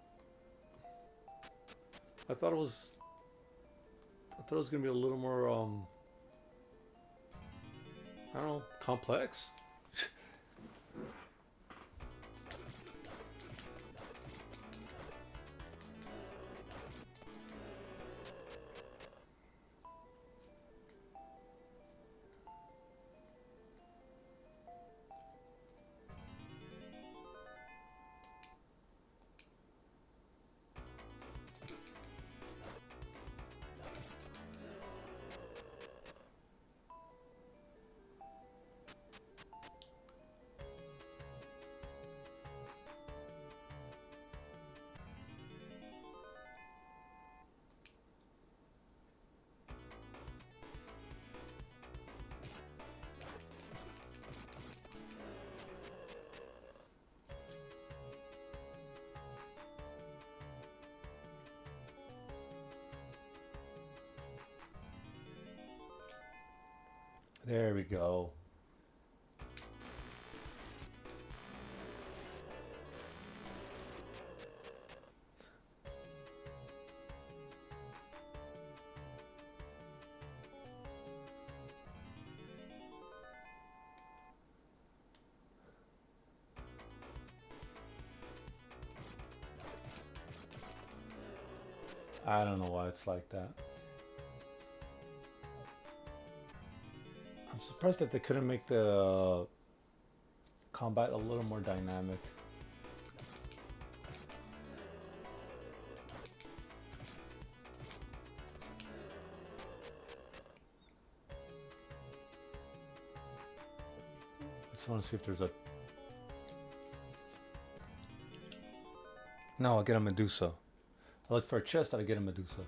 I thought it was gonna be a little more I don't know, complex. There we go. I don't know why it's like that. I'm surprised that they couldn't make the combat a little more dynamic. I just want to see if there's a... No, I'll get a Medusa. I look for a chest, I'll get a Medusa.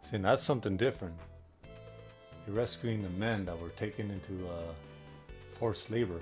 See, and that's something different. You're rescuing the men that were taken into forced labor.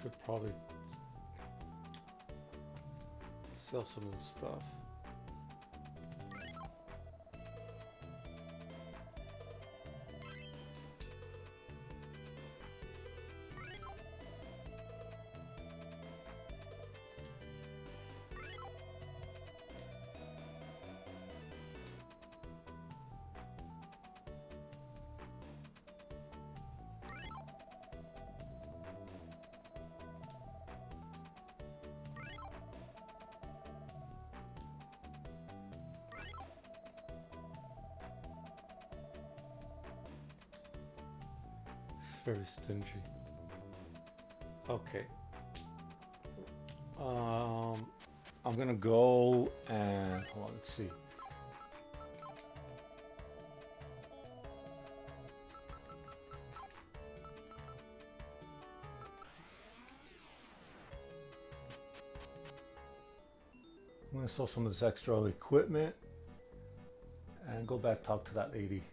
Should probably sell some of the stuff. Very stingy. Okay. I'm gonna go and hold on, let's see. I'm gonna sell some of this extra equipment and go back talk to that lady.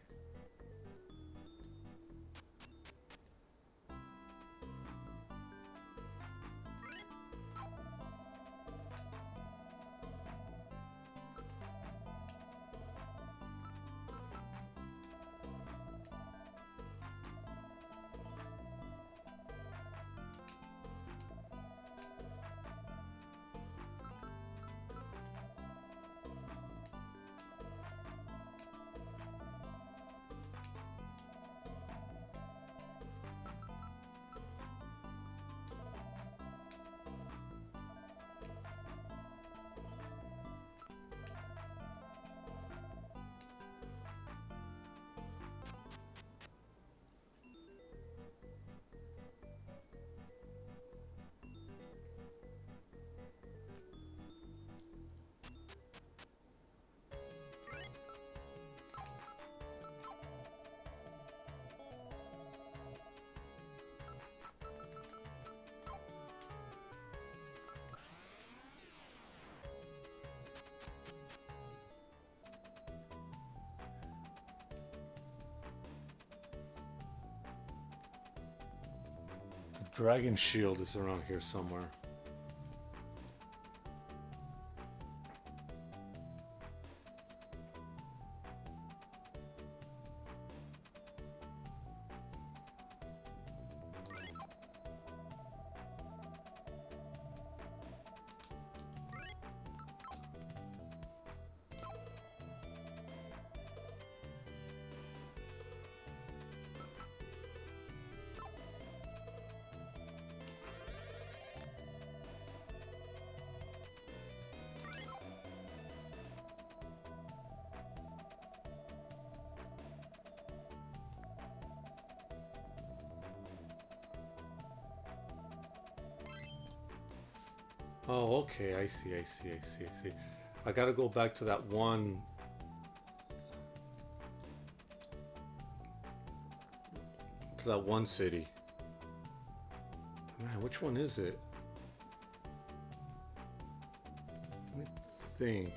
The dragon shield is around here somewhere. Oh, okay, I see. I gotta go back to that one. To that one city. Man, which one is it? Let me think.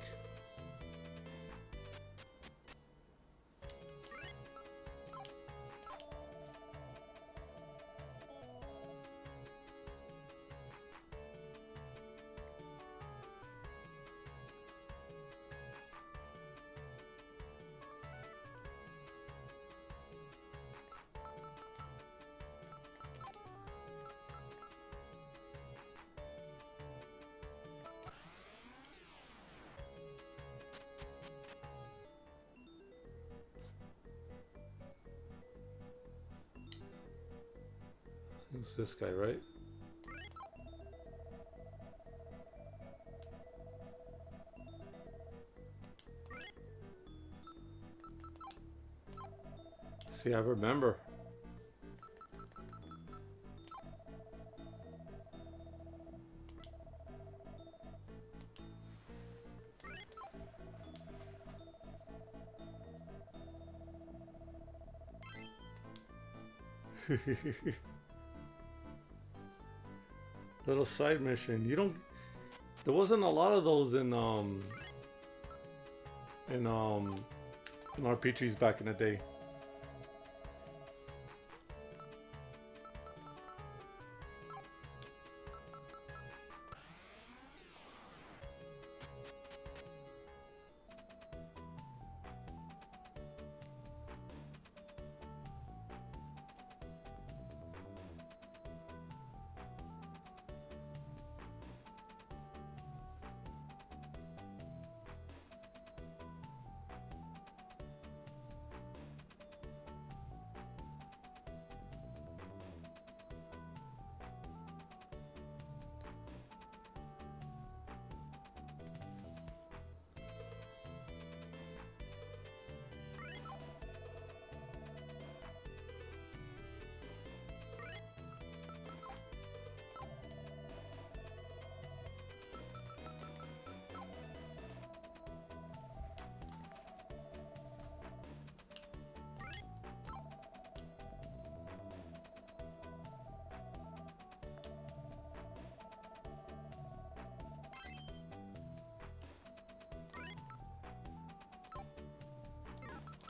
Who's this guy, right? See, I remember. Little side mission. You don't. There wasn't a lot of those in RPGs back in the day.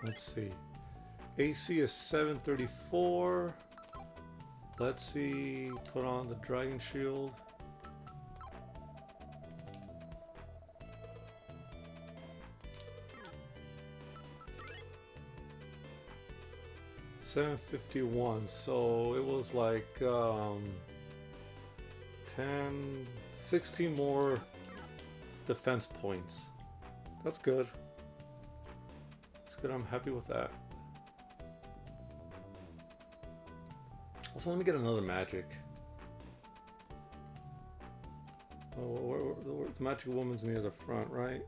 Let's see. AC is 734. Let's see. Put on the Dragon Shield. $751. So it was like 10, 16 more defense points. That's good. That's good. I'm happy with that. Also, let me get another magic. Oh, the magic woman's near the front, right?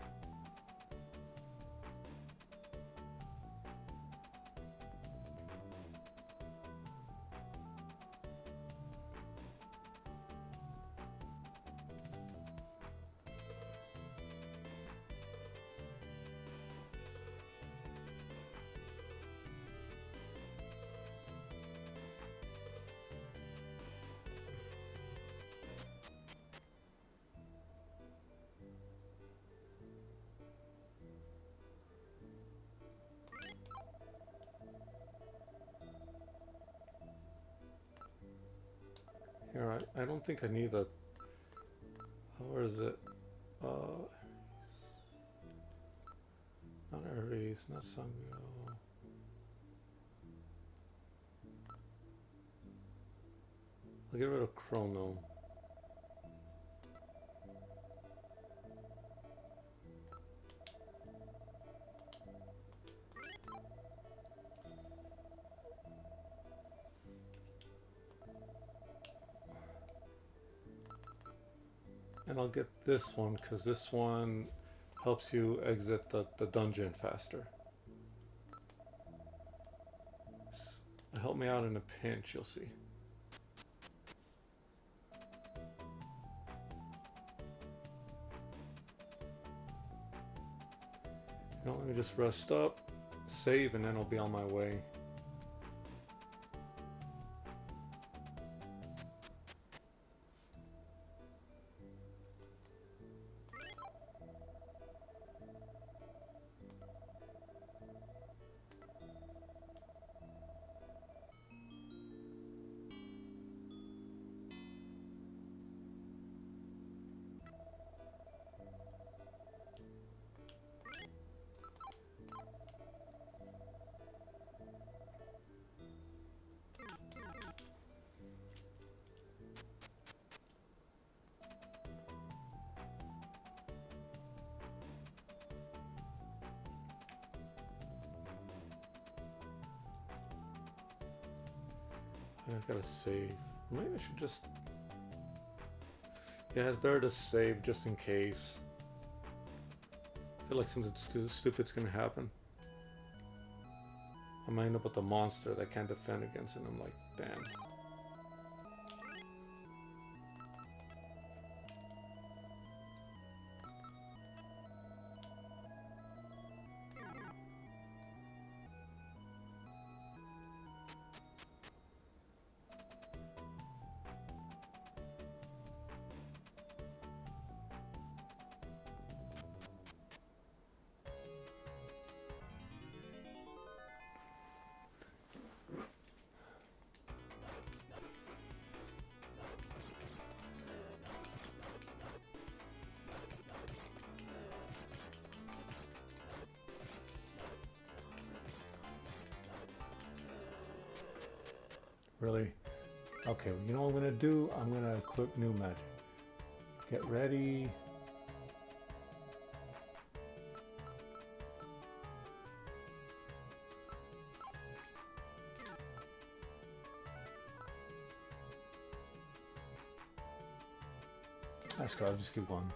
Here, I don't think I need the... Where is it? Not Aries, not Sangyo. I'll get rid of Chrono. And I'll get this one because this one helps you exit the dungeon faster. Help me out in a pinch, you'll see. You know, let me just rest up, save, and then I'll be on my way. I gotta save. Maybe I should just... Yeah, it's better to save just in case. I feel like something stupid's gonna happen. I might end up with a monster that I can't defend against, and I'm like, damn. Really? Okay, you know what I'm gonna do? I'm gonna equip new magic. Get ready. That's good, I'll just keep going.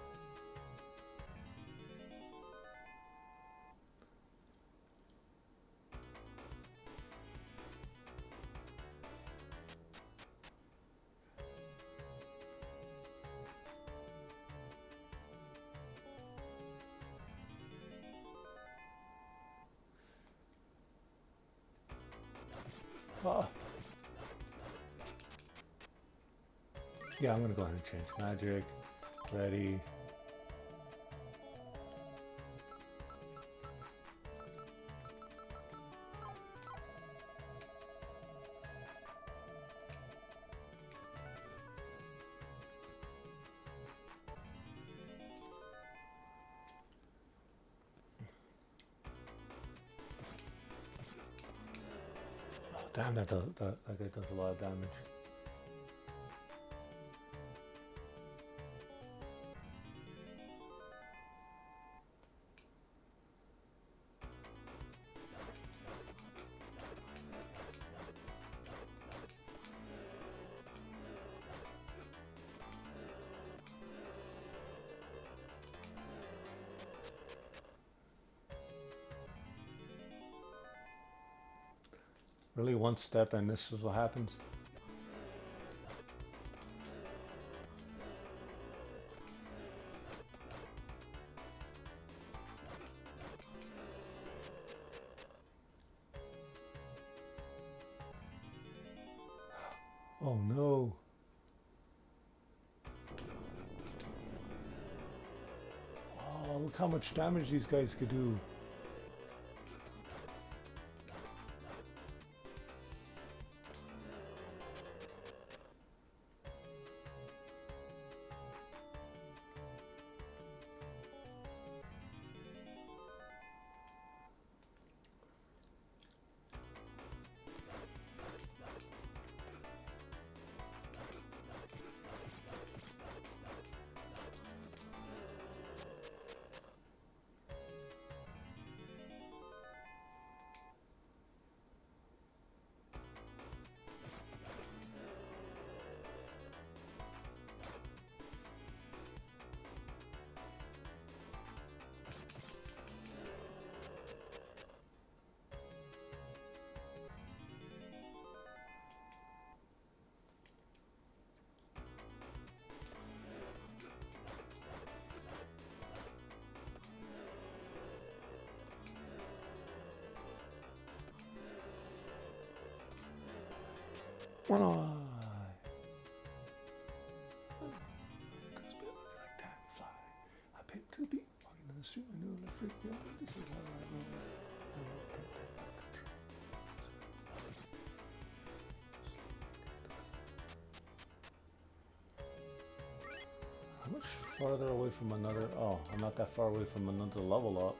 Yeah, I'm gonna go ahead and change magic. Ready. Damn, that guy does a lot of damage. Really, one step and this is what happens? Oh no. Oh, look how much damage these guys could do. One eye. Like that, fly. I picked two beat walking down the street. I knew it freaked me out. This is how I know. How much farther away from another? Oh, I'm not that far away from another level up.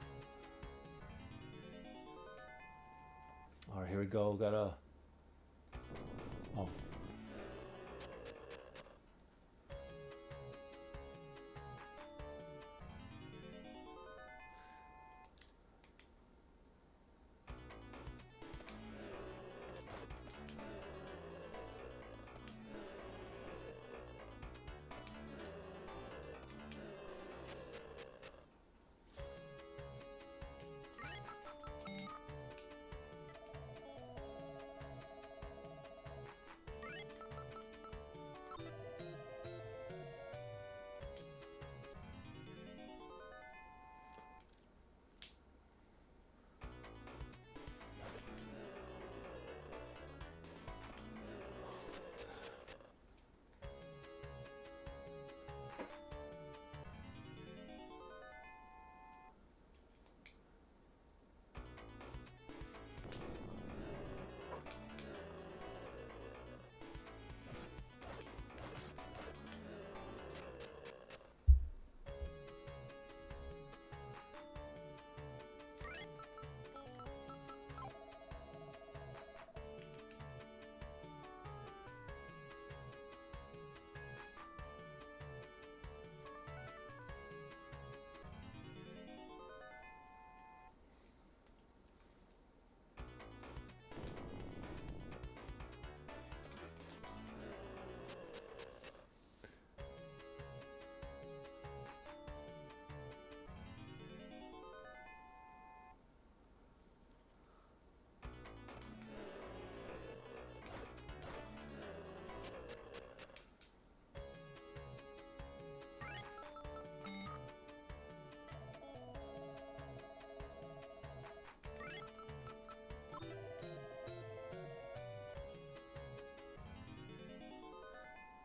All right, here we go. Gotta. Oh.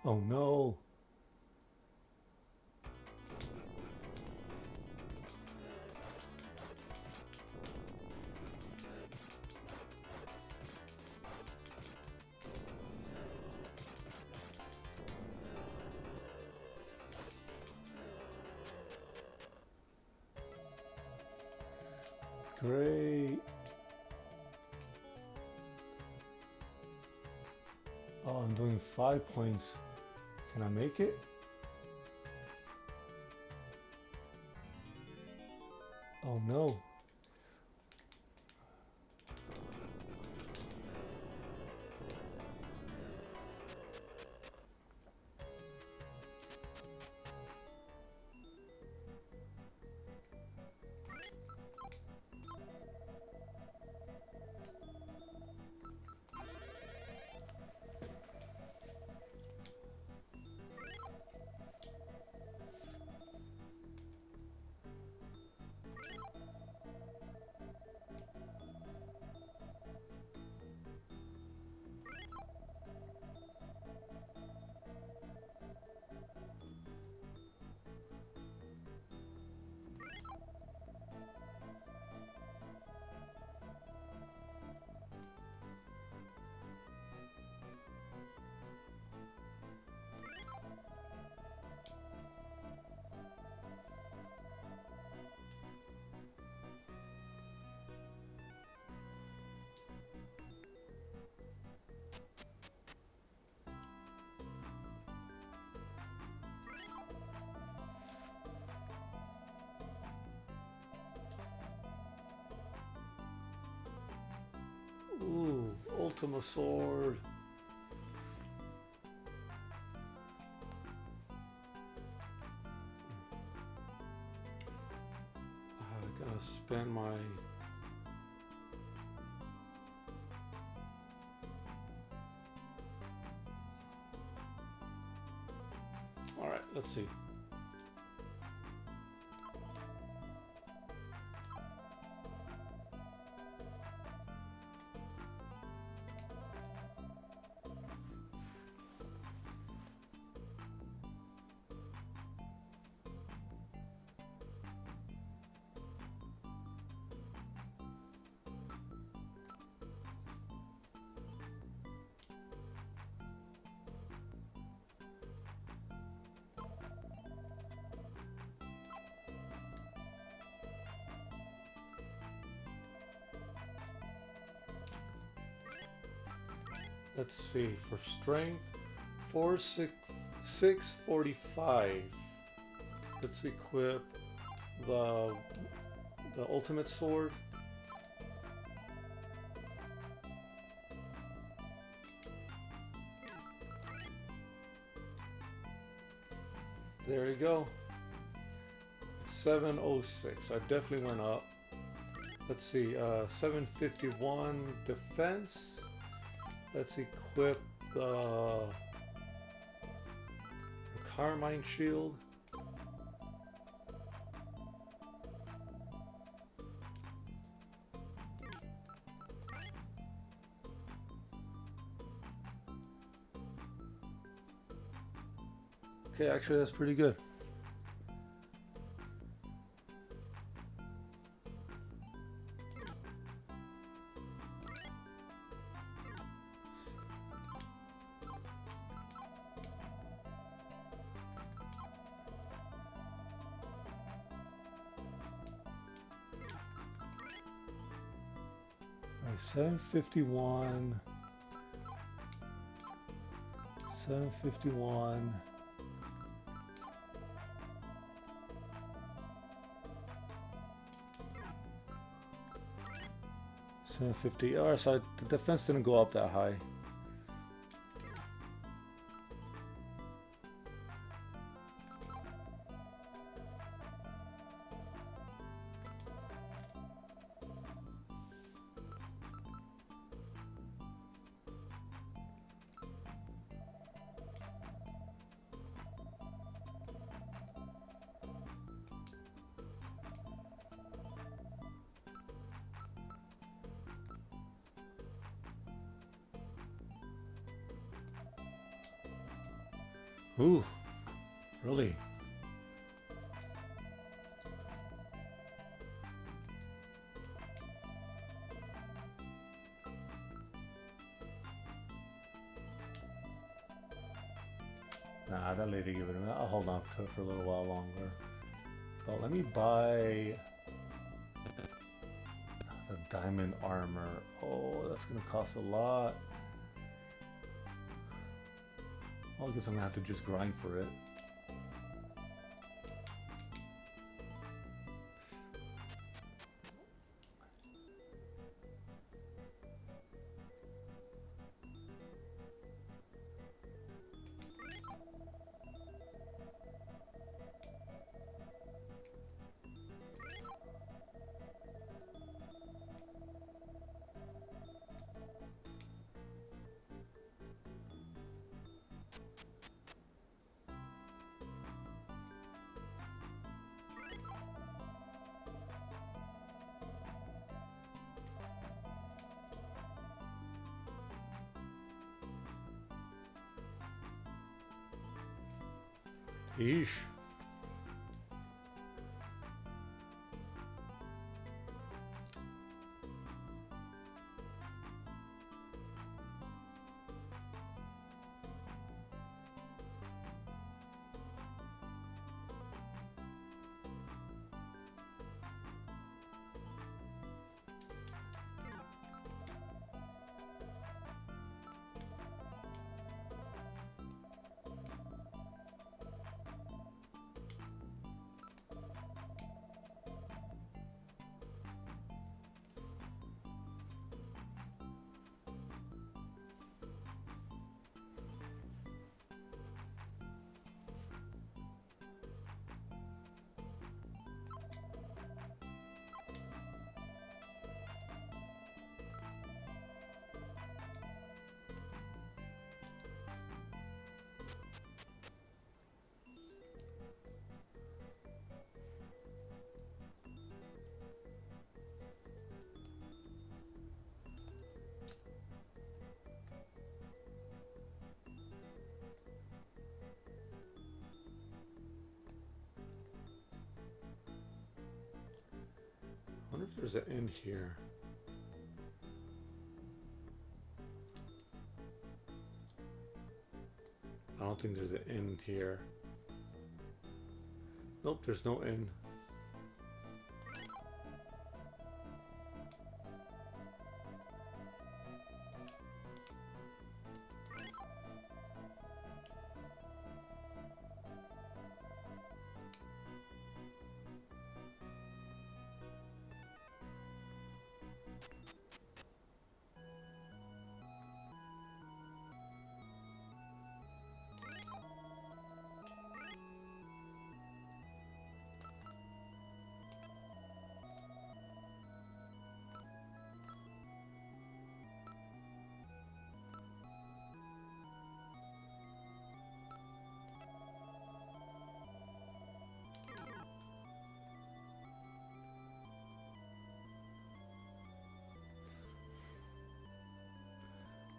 Oh no. Great. Oh, I'm doing 5 points. Can I make it? Oh no. Ooh, Ultima Sword. I gotta spend my... Alright, let's see. Let's see, for strength, 645. Let's equip the ultimate sword. There you go. 706. I definitely went up. Let's see, 751 defense. Let's equip the Carmine Shield. Okay, actually that's pretty good. All right, 751. 751. 750. Alright, so the defense didn't go up that high. Ooh, really? Nah, that lady give it a minute. I'll hold on to it for a little while longer. But let me buy the diamond armor. Oh, that's gonna cost a lot. Well, I guess I'm gonna have to just grind for it. Yeesh. I wonder if there's an end here. I don't think there's an end here. Nope, there's no end.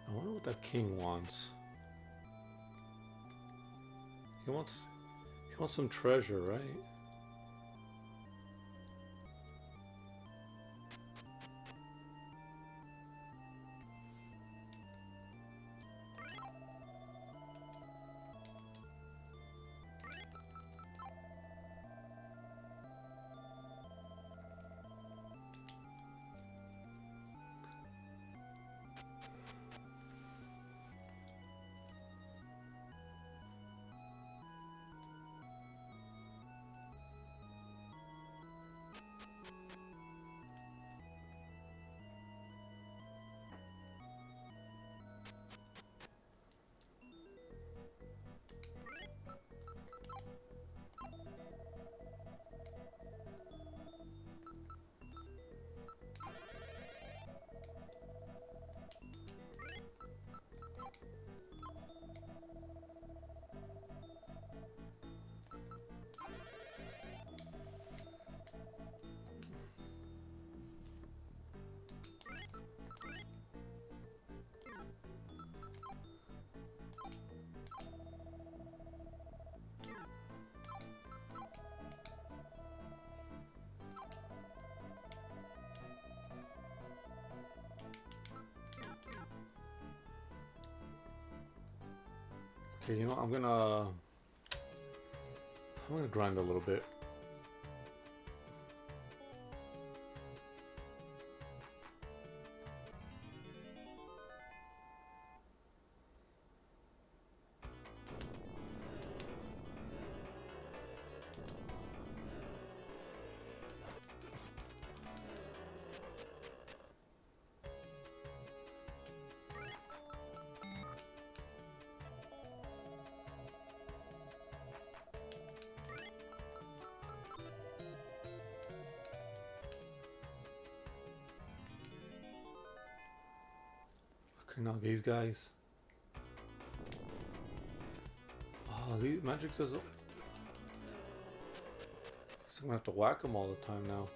I wonder what that king wants. He wants some treasure, right? Okay, you know, I'm gonna grind a little bit. Okay, now these guys. Oh, these magic doesn't. So I'm gonna have to whack them all the time now.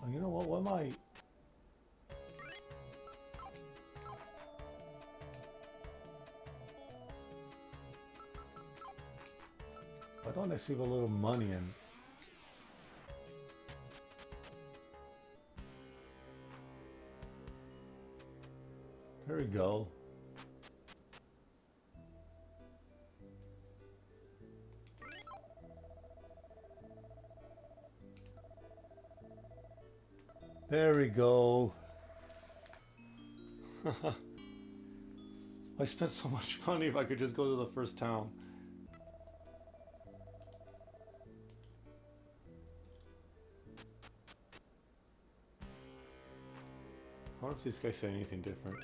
Oh, you know what? What am I? Why don't I save a little money in? There we go. There we go. I spent so much money if I could just go to the first town. I wonder if these guys say anything different.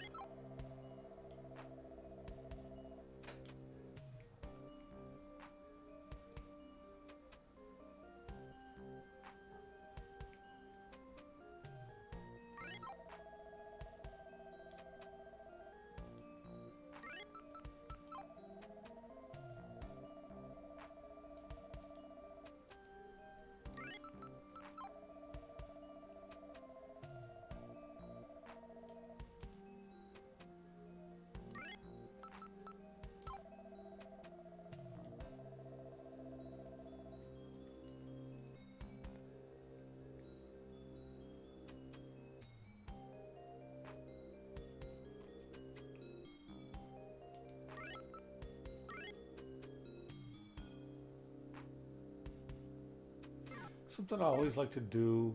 Something I always like to do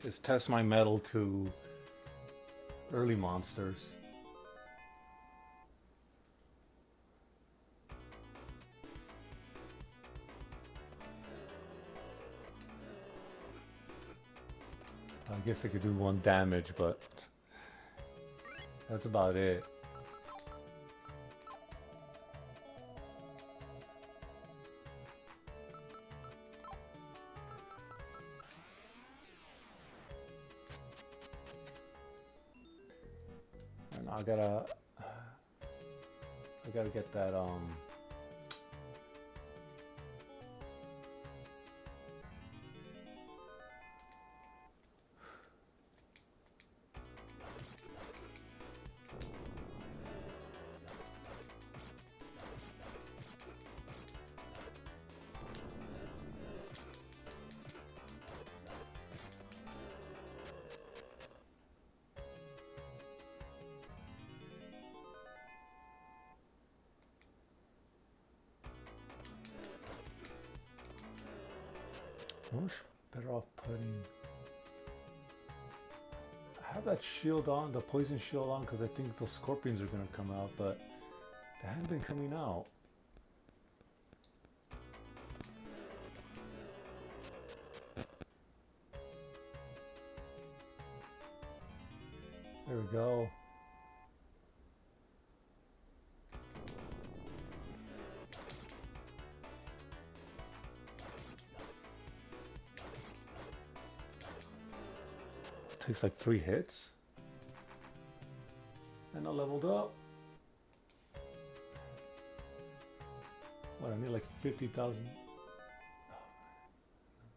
is test my metal to early monsters. I guess I could do 1 damage, but that's about it. And I gotta get that better off putting. I have that shield on, the poison shield on, because I think those scorpions are going to come out, but they haven't been coming out. There we go. Takes like 3 hits. And I leveled up. What, I need like 50,000.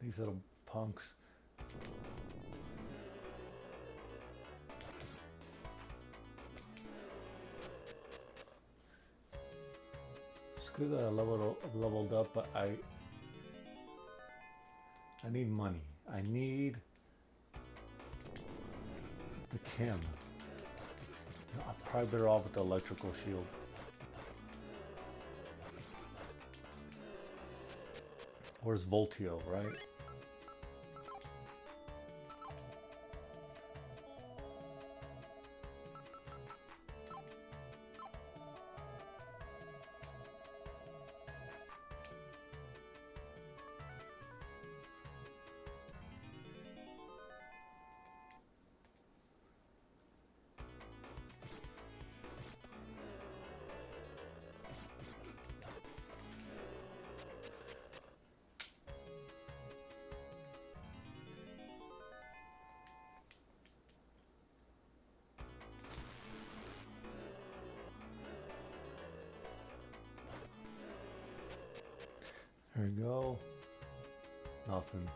These little punks. It's good that I leveled up, but I need money. I need the chem. I'm probably better off with the electrical shield. Where's Voltio, right? There we go. Nothing.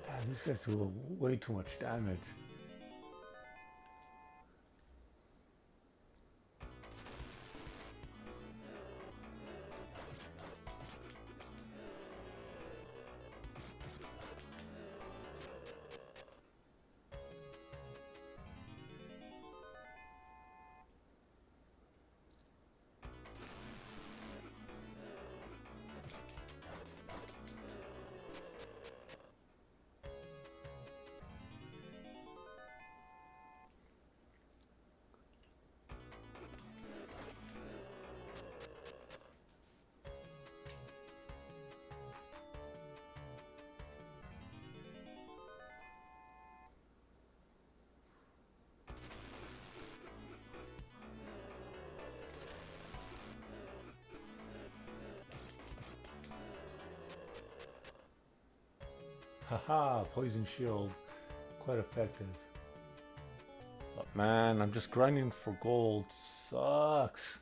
Damn, these guys do way too much damage. Haha, poison shield. Quite effective. But man, I'm just grinding for gold. Sucks.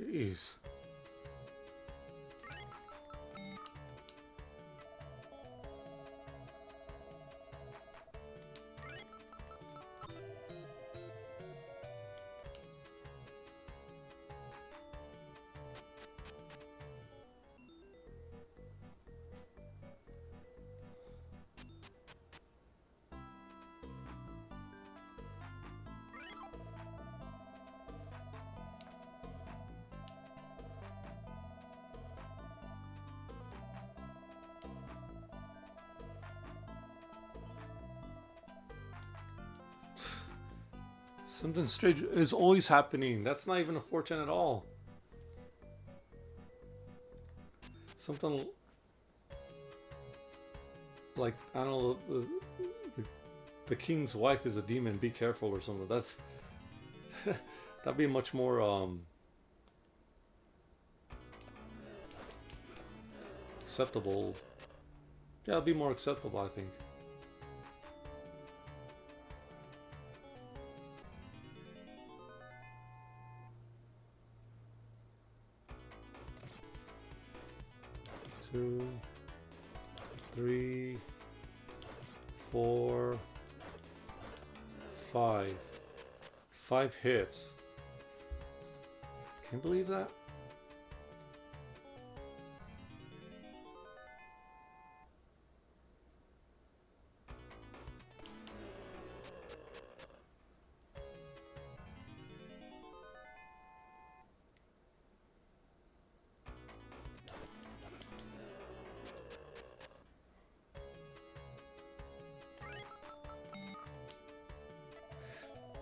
Jeez. Something strange is always happening. That's not even a fortune at all. Something like, I don't know, the king's wife is a demon. Be careful or something. That's that'd be much more acceptable. Yeah, it'd be more acceptable, I think. Two, three, four, five. 5 hits. Can you believe that?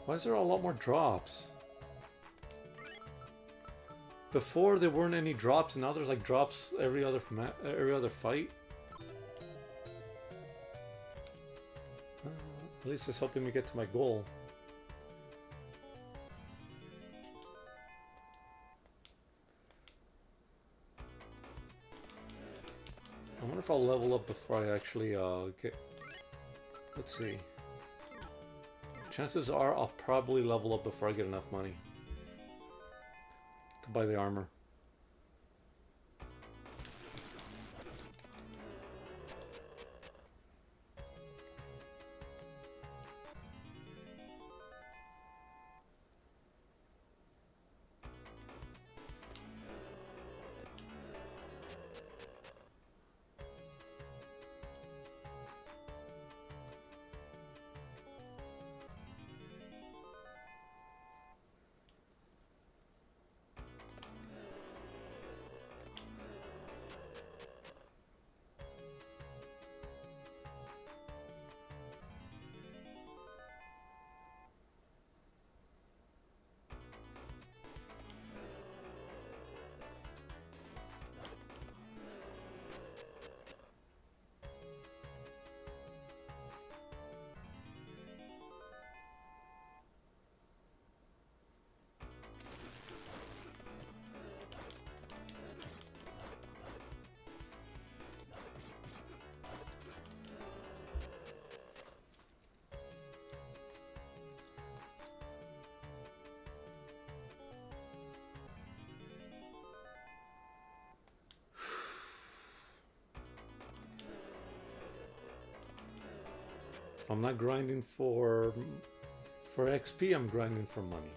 Why is there a lot more drops? Before there weren't any drops, and now there's like drops every other fight. At least it's helping me get to my goal. I wonder if I'll level up before I actually get. Let's see. Chances are I'll probably level up before I get enough money to buy the armor. I'm not grinding for XP, I'm grinding for money.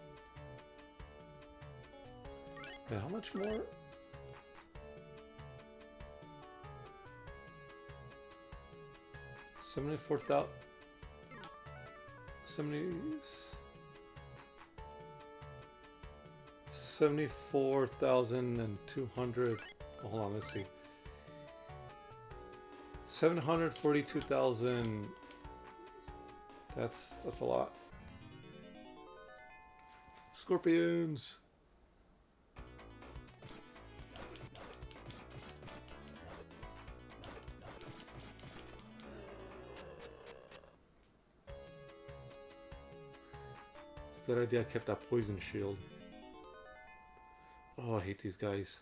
Yeah, how much more? $74,000. 74,200. Hold on, let's see. 742,000. That's a lot. Scorpions. Good idea I kept that poison shield. Oh, I hate these guys.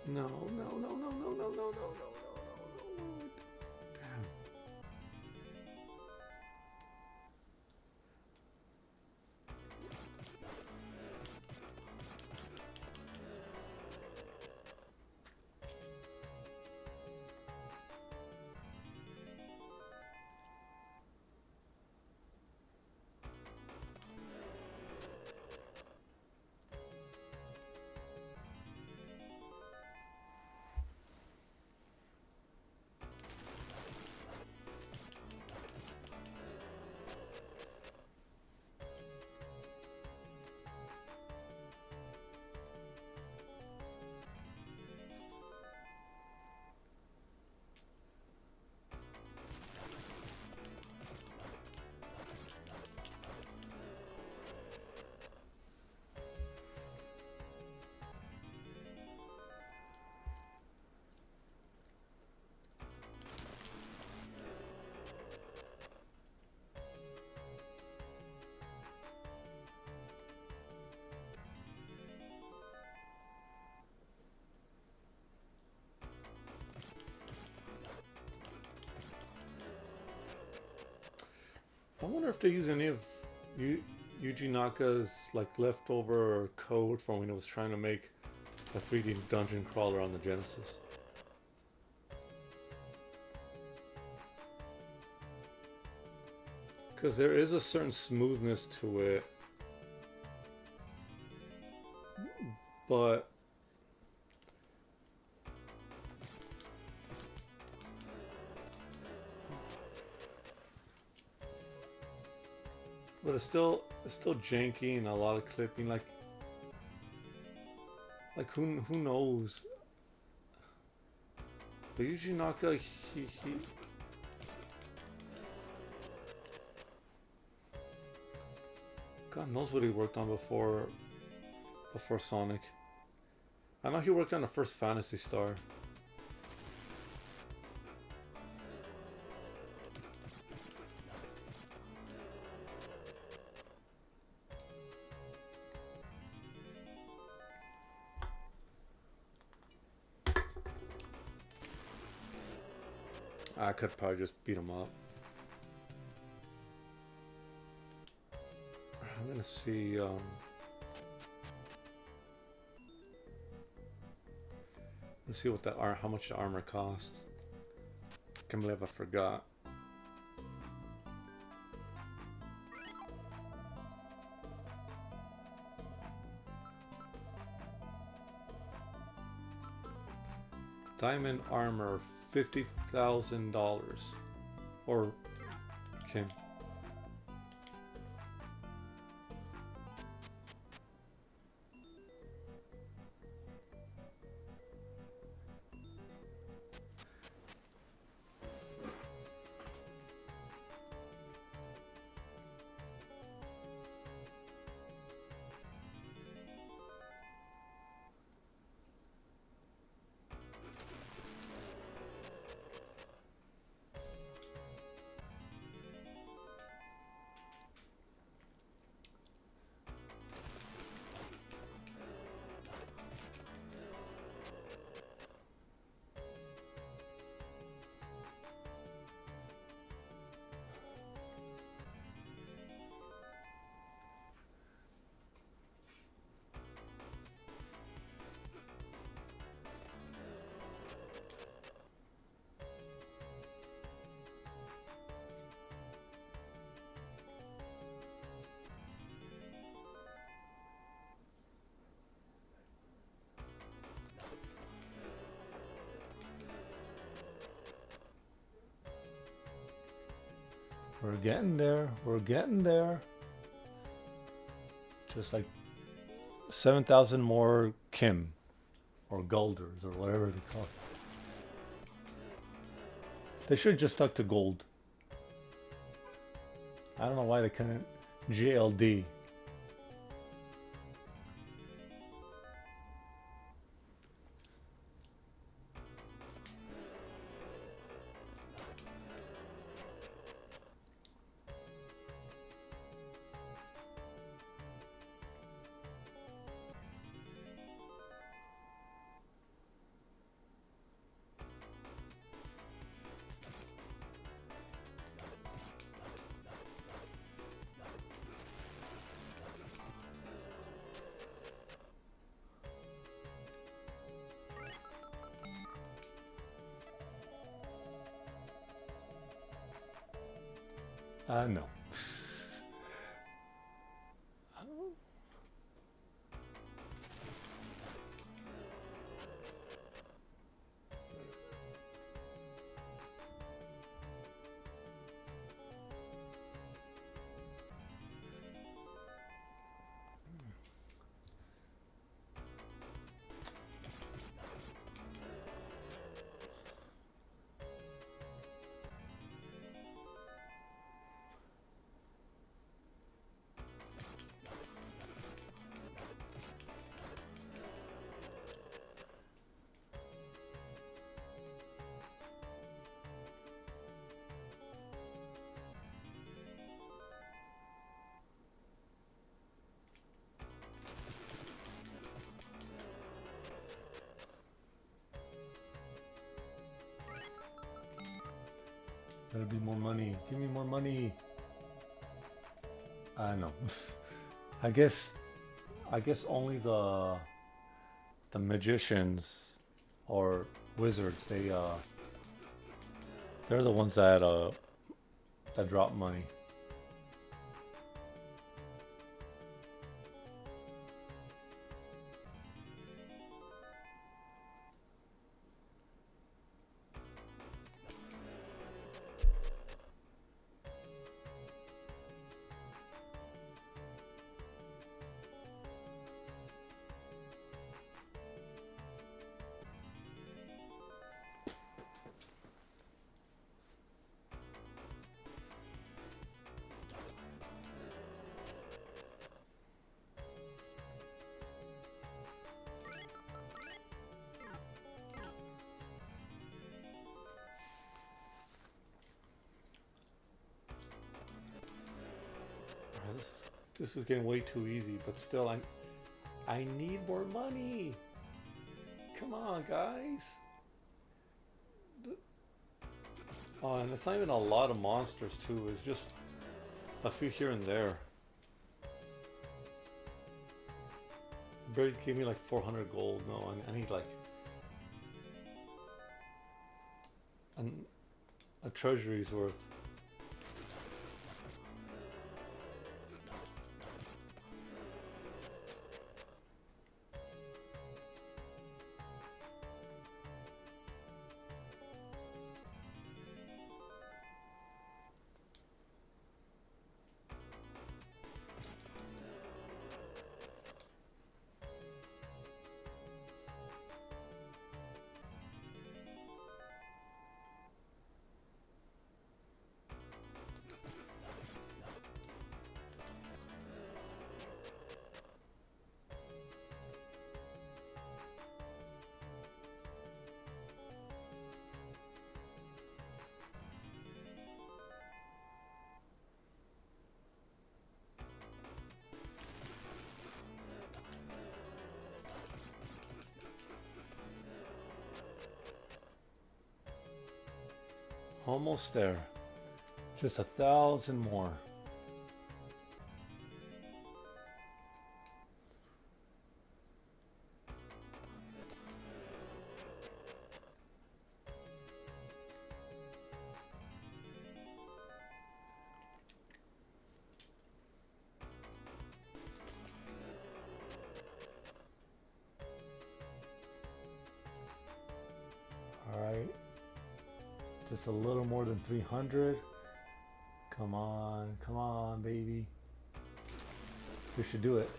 No, no, no, no, no, no, no, no, no, no, no. Damn. I wonder if they use any of Yuji Naka's like leftover code from when he was trying to make a 3D dungeon crawler on the Genesis. Because there is a certain smoothness to it, but it's still janky and a lot of clipping. Like who knows? But Yuji Naka, he God knows what he worked on before Sonic. I know he worked on the first Phantasy Star. I could probably just beat him up. I'm gonna see. Let's see what how much the armor cost. Can't believe I forgot. Diamond armor, $50,000. Or Kim. We're getting there. We're getting there. Just like 7,000 more Kim or Gulders or whatever they call it. They should have just stuck to gold. I don't know why they couldn't JLD. No. There'll be more money. Give me more money. No. I guess only the magicians or wizards, they're the ones that drop money. This is getting way too easy, but still, I need more money. Come on, guys. Oh, and it's not even a lot of monsters too. It's just a few here and there. Bird gave me like 400 gold. No, I need like a treasury's worth. Almost there. Just 1,000 more. All right. Just a little more than 300. Come on, baby. We should do it.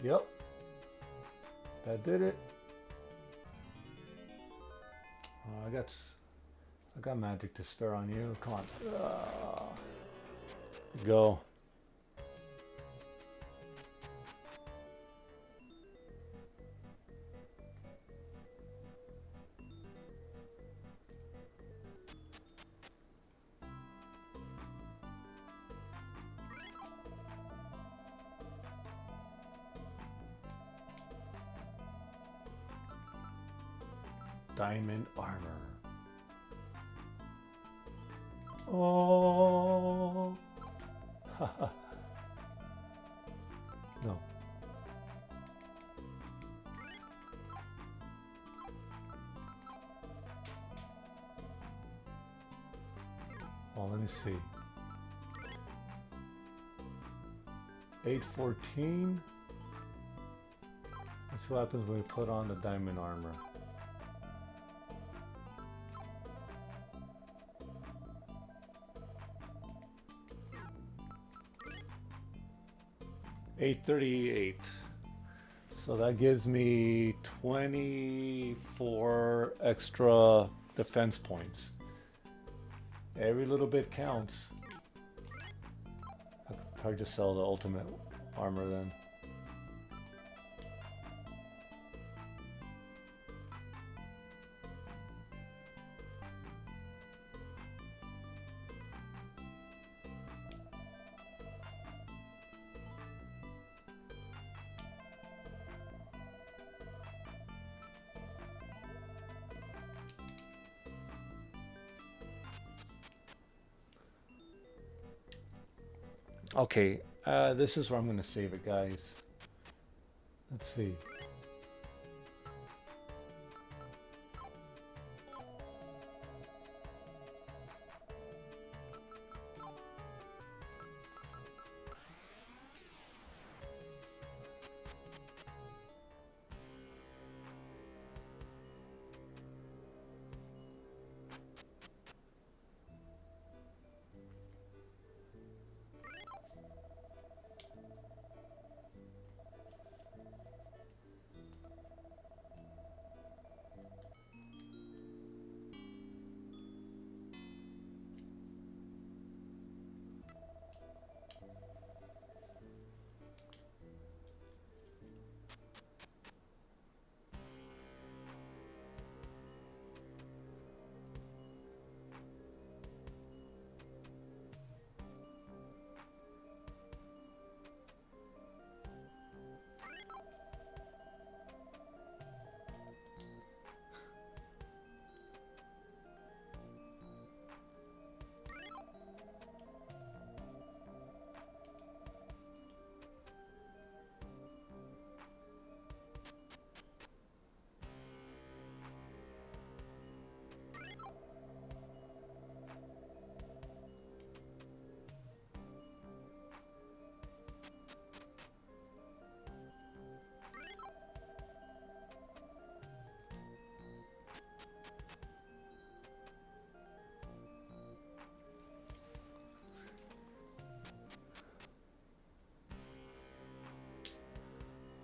Yep. That did it. I got magic to spare on you. Come on. Go. Diamond armor. Oh. No. Well, let me see. 814. That's what happens when we put on the diamond armor. $838. So that gives me 24 extra defense points. Every little bit counts. I could probably just sell the ultimate armor then. Okay, this is where I'm going to save it, guys. Let's see.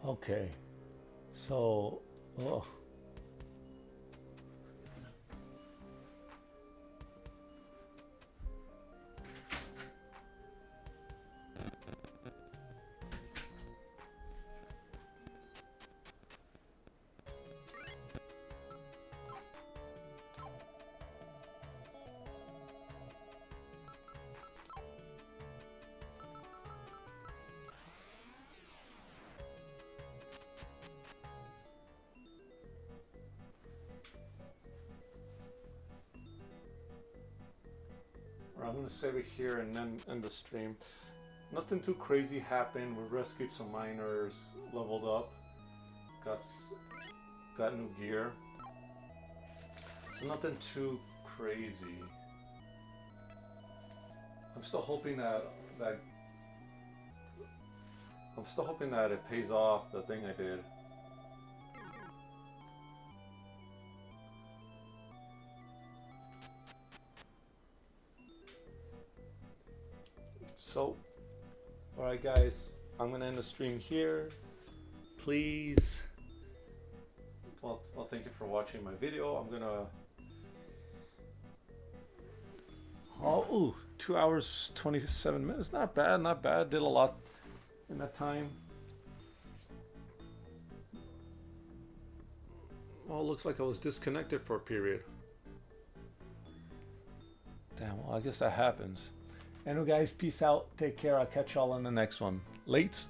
Okay, so, oh. I'm gonna save it here and then end the stream. Nothing too crazy happened. We rescued some miners, leveled up, got new gear. So nothing too crazy. I'm still hoping that it pays off, the thing I did. So, alright guys, I'm gonna end the stream here. Please, well thank you for watching my video. I'm gonna, ooh, 2 hours 27 minutes, not bad, not bad. Did a lot in that time. Well, it looks like I was disconnected for a period. Damn, well I guess that happens. Anyway guys, peace out, take care, I'll catch y'all on the next one. Lates.